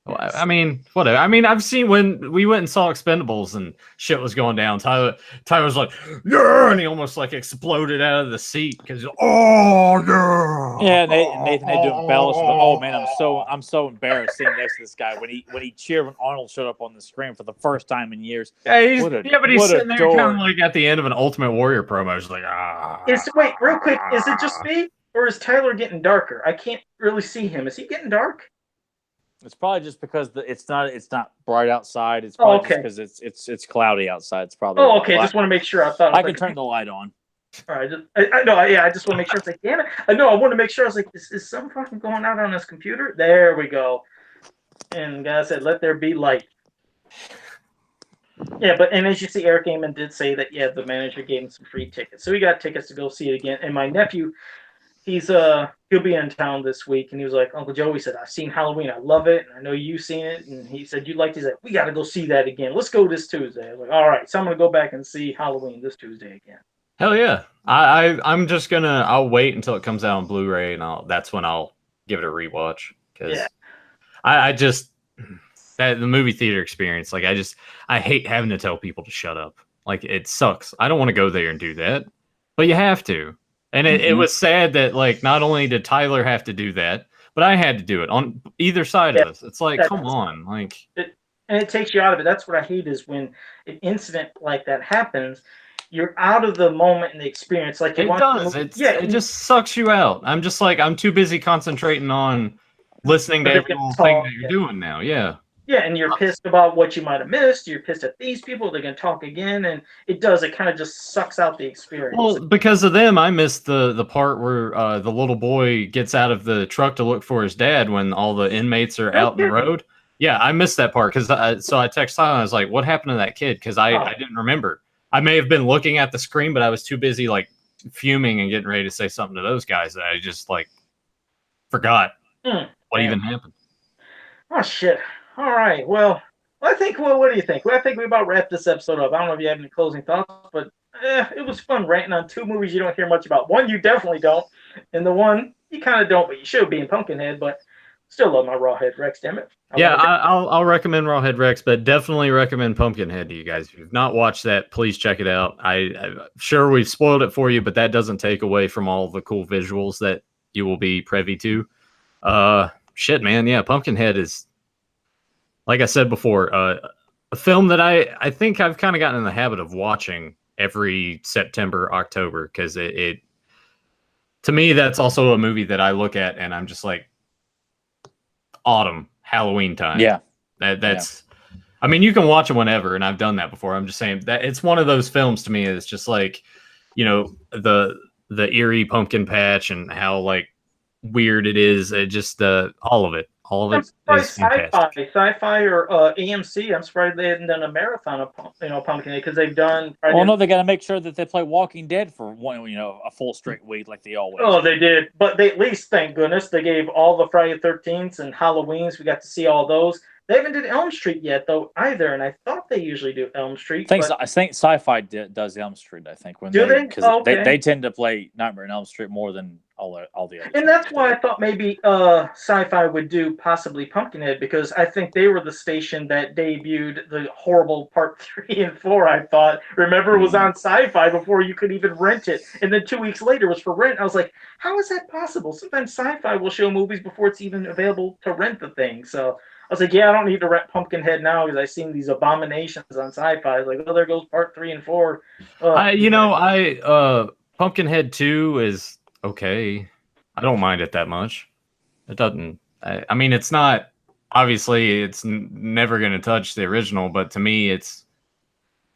well, I mean, whatever. I mean, I've seen when we went and saw Expendables and shit was going down. Tyler was like, yeah, and he almost like exploded out of the seat because, oh yeah. Yeah, Nathan had to embellish, but oh man, I'm so embarrassed sitting next to this guy when he cheered when Arnold showed up on the screen for the first time in years. Yeah, but he's sitting there kind of like at the end of an Ultimate Warrior promo. He's like, Wait, real quick, is it just me or is Tyler getting darker? I can't really see him. Is he getting dark? It's probably just because it's not bright outside. It's probably just because it's cloudy outside. It's probably. Oh, okay. Just want to make sure. I can turn the light on. All right. I just want to make sure. It's like, damn it. I want to make sure. I was like, is something fucking going out on this computer? There we go. And the guy said, "Let there be light." Yeah, and as you see, Eric Gaiman did say that the manager gave him some free tickets, so we got tickets to go see it again. And my nephew. He'll be in town this week, and he was like, Uncle Joe, he said, I've seen Halloween, I love it, and I know you've seen it, and he said, you liked it. He's like, we got to go see that again. Let's go this Tuesday. I was like, all right, so I'm going to go back and see Halloween this Tuesday again. Hell yeah. I'm just I'll wait until it comes out on Blu-ray, and that's when I'll give it a rewatch, because I just, the movie theater experience, like, I hate having to tell people to shut up. Like, it sucks. I don't want to go there and do that, but you have to. And it was sad that, like, not only did Tyler have to do that, but I had to do it on either side of us. It's like, come on. Like, and it takes you out of it. That's what I hate is when an incident like that happens, you're out of the moment and the experience. Like, it does. It just sucks you out. I'm just like, I'm too busy concentrating on listening to every little thing that you're doing now. Yeah. Yeah, and you're pissed about what you might have missed. You're pissed at these people. They're going to talk again, and it kind of just sucks out the experience. Well, because of them, I missed the part where the little boy gets out of the truck to look for his dad when all the inmates are out in the road. Yeah, I missed that part because so I texted Tyler. I was like, "What happened to that kid?" Because I didn't remember. I may have been looking at the screen, but I was too busy like fuming and getting ready to say something to those guys that I just like forgot what even happened. Oh shit. All right. Well, I think. Well, what do you think? Well, I think we about wrapped this episode up. I don't know if you have any closing thoughts, but it was fun ranting on 2 movies you don't hear much about. One you definitely don't, and the one you kind of don't, but you should be in Pumpkinhead. But still love my Rawhead Rex. Damn it. I'll recommend Rawhead Rex, but definitely recommend Pumpkinhead to you guys. If you've not watched that, please check it out. I'm sure we've spoiled it for you, but that doesn't take away from all the cool visuals that you will be privy to. Shit, man. Yeah, Pumpkinhead is, like I said before, a film that I think I've kind of gotten in the habit of watching every September, October, because it to me, that's also a movie that I look at and I'm just like, autumn, Halloween time. Yeah. That's, I mean, you can watch it whenever, and I've done that before. I'm just saying that it's one of those films to me. It's just like, the eerie pumpkin patch and how like weird it is. It just, all of it. All of it is sci-fi or AMC. I'm surprised they hadn't done a marathon of Pumpkinhead because they've done. Well, no, they got to make sure that they play Walking Dead for a full straight week like they always. Oh, they did, but they at least, thank goodness, they gave all the Friday the 13th and Halloweens. We got to see all those. They haven't did Elm Street yet though either, and I thought they usually do Elm Street. I think Sci-Fi does Elm Street. I think do they? Because they tend to play Nightmare on Elm Street more than all the others. And that's why I thought maybe Sci-Fi would do possibly Pumpkinhead, because I think they were the station that debuted the horrible part 3 and 4. I thought, remember, it was on Sci-Fi before you could even rent it, and then 2 weeks later it was for rent. I was like, how is that possible? Sometimes Sci-Fi will show movies before it's even available to rent the thing. So I was like, yeah, I don't need to rent Pumpkinhead now because I've seen these abominations on Sci-Fi. I was like, oh, there goes part 3 and 4. Pumpkinhead 2 is okay. I don't mind it that much. It doesn't. I mean, it's not. Obviously, it's never going to touch the original, but to me, it's.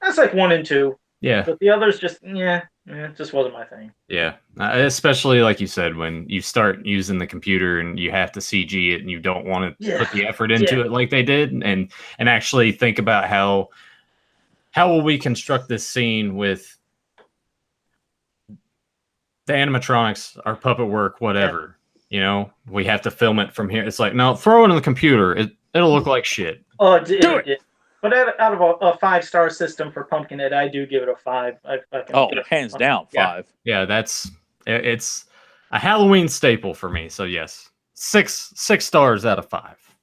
That's like 1 and 2. Yeah. But the others just, it just wasn't my thing. Yeah. Especially, like you said, when you start using the computer and you have to CG it and you don't want to put the effort into it like they did, and actually think about how will we construct this scene with the animatronics, our puppet work, whatever. You know, we have to film it from here. It's like, no, throw it in the computer. It'll look like shit. Oh, do it. But out of a 5-star system for Pumpkinhead, I do give it a 5. Hands down, 5. Yeah, it's a Halloween staple for me. So yes, 6 stars out of 5.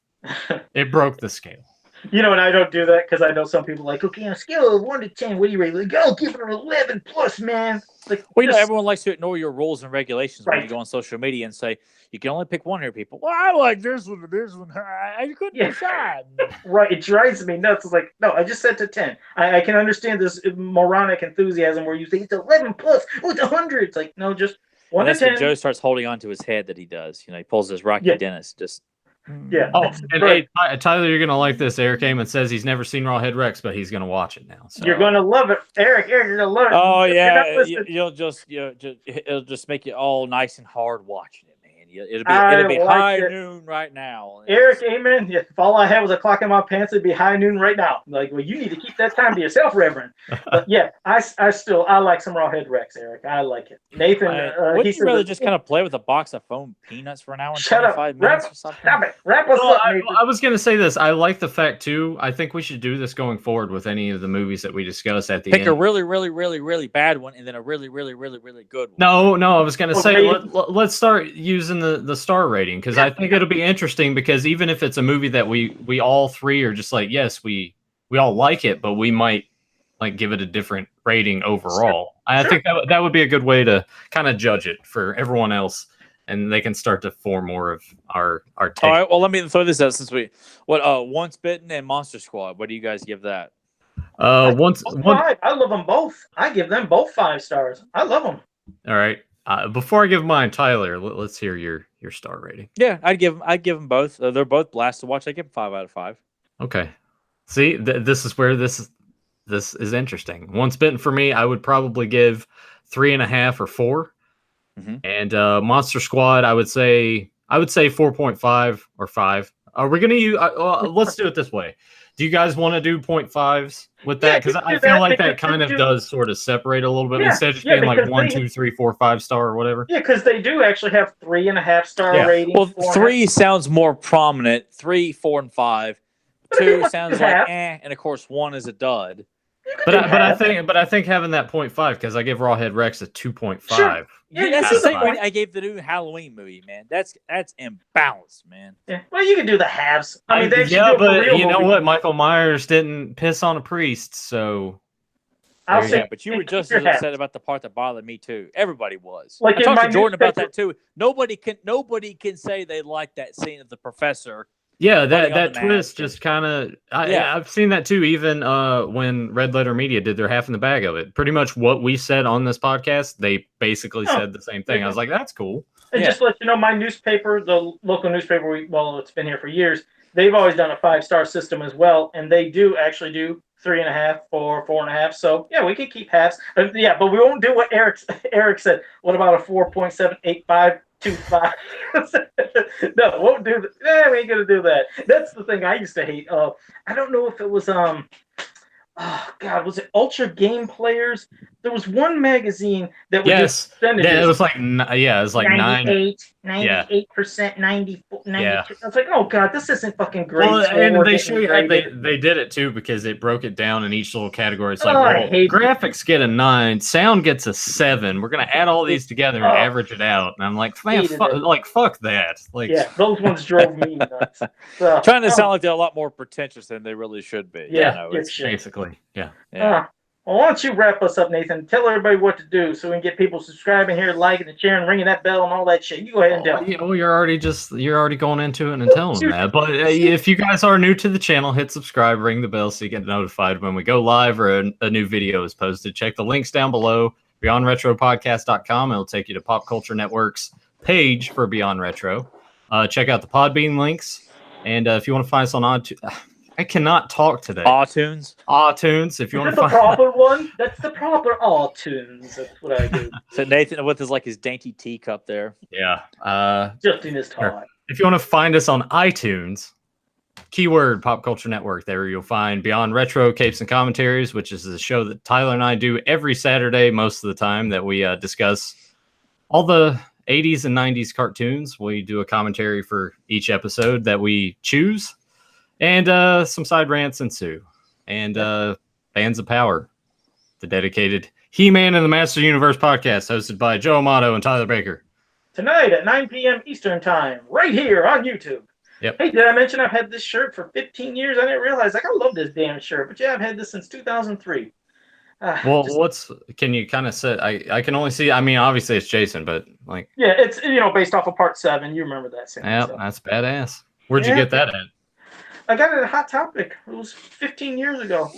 It broke the scale. You know, and I don't do that because I know some people are like, okay, on a scale of 1 to 10, what do you rate? Like, I'll give it an 11 plus, man. Like, well, everyone likes to ignore your rules and regulations when you go on social media and say you can only pick one here, people. Well, I like this one and this one. I couldn't decide. Right, it drives me nuts. It's like, no, I just said to 10. I can understand this moronic enthusiasm where you say it's 11 plus, it's 100. It's like, no, just 1 to 10. That's when Joe starts holding on to his head that he does. You know, he pulls his Rocky Dennis. Just. Yeah. Oh, and hey, Tyler, you're gonna like this. Eric Amon says he's never seen Rawhead Rex, but he's gonna watch it now. So. You're gonna love it, Eric. You're gonna love it. Oh yeah, it'll just make it all nice and hard watching it, man. It'll be high noon right now. Eric Amon, if all I had was a clock in my pants, it'd be high noon right now. Like, well, you need to keep that time to yourself, Reverend. But yeah, I like some Rawhead Rex, Eric. I like it. Nathan, wouldn't you rather just kind of play with a box of foam peanuts for an hour and 25 minutes or something? Stop it. Wrap us up, Nathan. I was gonna say this. I like the fact too. I think we should do this going forward with any of the movies that we discuss at the end. Pick a really, really, really, really bad one, and then a really, really, really, really good one. No. I was gonna say let's start using the star rating, because I think it'll be interesting, because even if it's a movie that we all three are just like, yes, we all like it, but we might like give it a different rating overall. I think that would be a good way to kind of judge it for everyone else, and they can start to form more of our take. All right, well, let me throw this out since Once Bitten and Monster Squad. What do you guys give that? I love them both. I give them both 5 stars. I love them. All right. Before I give mine, Tyler, let's hear your star rating. Yeah, I'd give them both. They're both blast to watch. I give them 5 out of 5. Okay. See, this is where this is interesting. Once Bitten for me, I would probably give 3.5 or 4. Mm-hmm. And Monster Squad, I would say 4.5 or 5. Are we gonna use? Let's do it this way. Do you guys want to do 0.5s with that? Because I feel like that kind of does sort of separate a little bit instead of just being like 1, 2, 3, 4, 5 star or whatever. Yeah, because they do actually have 3.5 star ratings. Well, 3 sounds more prominent. 3, 4, and 5. 2 sounds like and of course 1 is a dud. But I think having that 0.5, because I give Rawhead Rex a 2.5. Sure. Yeah, that's the same way I gave the new Halloween movie, man. That's imbalanced, man. Yeah. Well, you can do the halves. I mean, but you know what? Michael Myers didn't piss on a priest, so. But you were just as upset about the part that bothered me too. Everybody was. Like, I talked to Jordan about that too. Nobody can say they like that scene of the professor. Yeah, that twist just kind of. I've seen that too. Even when Red Letter Media did their half in the bag of it, pretty much what we said on this podcast, they basically said the same thing. I was like, that's cool. And just to let you know, my newspaper, the local newspaper, it's been here for years. They've always done a 5-star system as well, and they do actually do 3.5, 4, 4.5. So yeah, we can keep halves. But we won't do what Eric said. What about a 4.785? 2.5. No, won't do that. We ain't gonna do that. That's the thing I used to hate. I don't know if it was was it Ultra Game Players? There was one magazine that was it was like 98. 98%, 94, 92. Yeah. I was like, oh god, this isn't fucking great. Well, school. and We're they getting show you how graded. they did it too because it broke it down in each little category. It's like, Oh, I well, hate graphics get a 9, sound gets a 7. We're gonna add all these together and average it out. And I'm like, man, fuck that. Like, yeah, those ones drove me nuts. So, Trying to sound like they're a lot more pretentious than they really should be. Yeah, you know, it's basically, yeah. Well, why don't you wrap us up, Nathan? Tell everybody what to do so we can get people subscribing here, liking and sharing, ringing that bell, and all that shit. You go ahead and tell them. You're already going into it and telling them that. But if you guys are new to the channel, hit subscribe, ring the bell so you get notified when we go live or a new video is posted. Check the links down below, BeyondRetroPodcast.com. It'll take you to Pop Culture Network's page for Beyond Retro. Check out the Podbean links, and if you want to find us on I cannot talk today. Awtunes. If you want to find the proper one, that's the proper Awtunes. That's what I do. So Nathan with his dainty teacup there. Yeah. Just in his time. If you want to find us on iTunes, keyword Pop Culture Network. There you'll find Beyond Retro Capes and Commentaries, which is the show that Tyler and I do every Saturday, most of the time, that we discuss all the 80s and 90s cartoons. We do a commentary for each episode that we choose. And some side rants ensue. And Bands of Power, the dedicated He-Man and the Master Universe podcast, hosted by Joe Amato and Tyler Baker. Tonight at 9 p.m. Eastern Time, right here on YouTube. Yep. Hey, did I mention I've had this shirt for 15 years? I didn't realize. I love this damn shirt. But yeah, I've had this since 2003. Well, can you kind of say, I can only see, I mean, obviously it's Jason, but like. Yeah, it's, based off of part 7. You remember that scene. Yeah, so. That's badass. Where'd you get that at? I got it at Hot Topic. It was 15 years ago.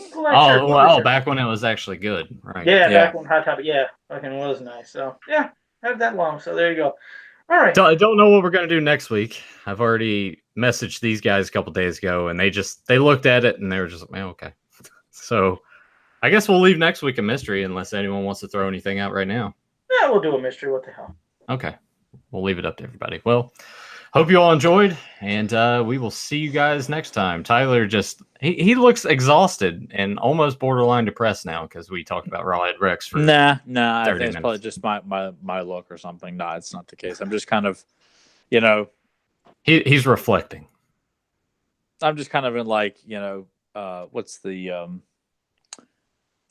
Back when it was actually good, right? Yeah, back when Hot Topic, fucking was nice. So yeah, had that long. So there you go. All right. I don't know what we're gonna do next week. I've already messaged these guys a couple days ago, and they looked at it and they were just like, man, okay. So I guess we'll leave next week a mystery unless anyone wants to throw anything out right now. Yeah, we'll do a mystery. What the hell? Okay, we'll leave it up to everybody. Well. Hope you all enjoyed, and we will see you guys next time. Tyler he looks exhausted and almost borderline depressed now because we talked about Rawhead Rex for I think it's probably just my look or something. No, it's not the case. I'm just kind of, he's reflecting. I'm just kind of in what's the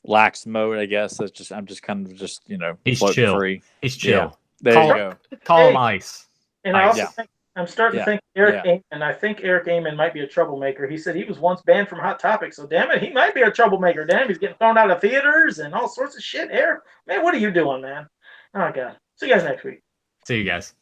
lax mode, I guess. I'm just kind of he's chill. Free. He's chill. Yeah. There you go. Call him Ice. And I also think I'm starting to think Eric Amon. I think Eric Amon might be a troublemaker. He said he was once banned from Hot Topic, so damn it, he might be a troublemaker. Damn, he's getting thrown out of theaters and all sorts of shit. Eric, man, what are you doing, man? Oh god. See you guys next week. See you guys.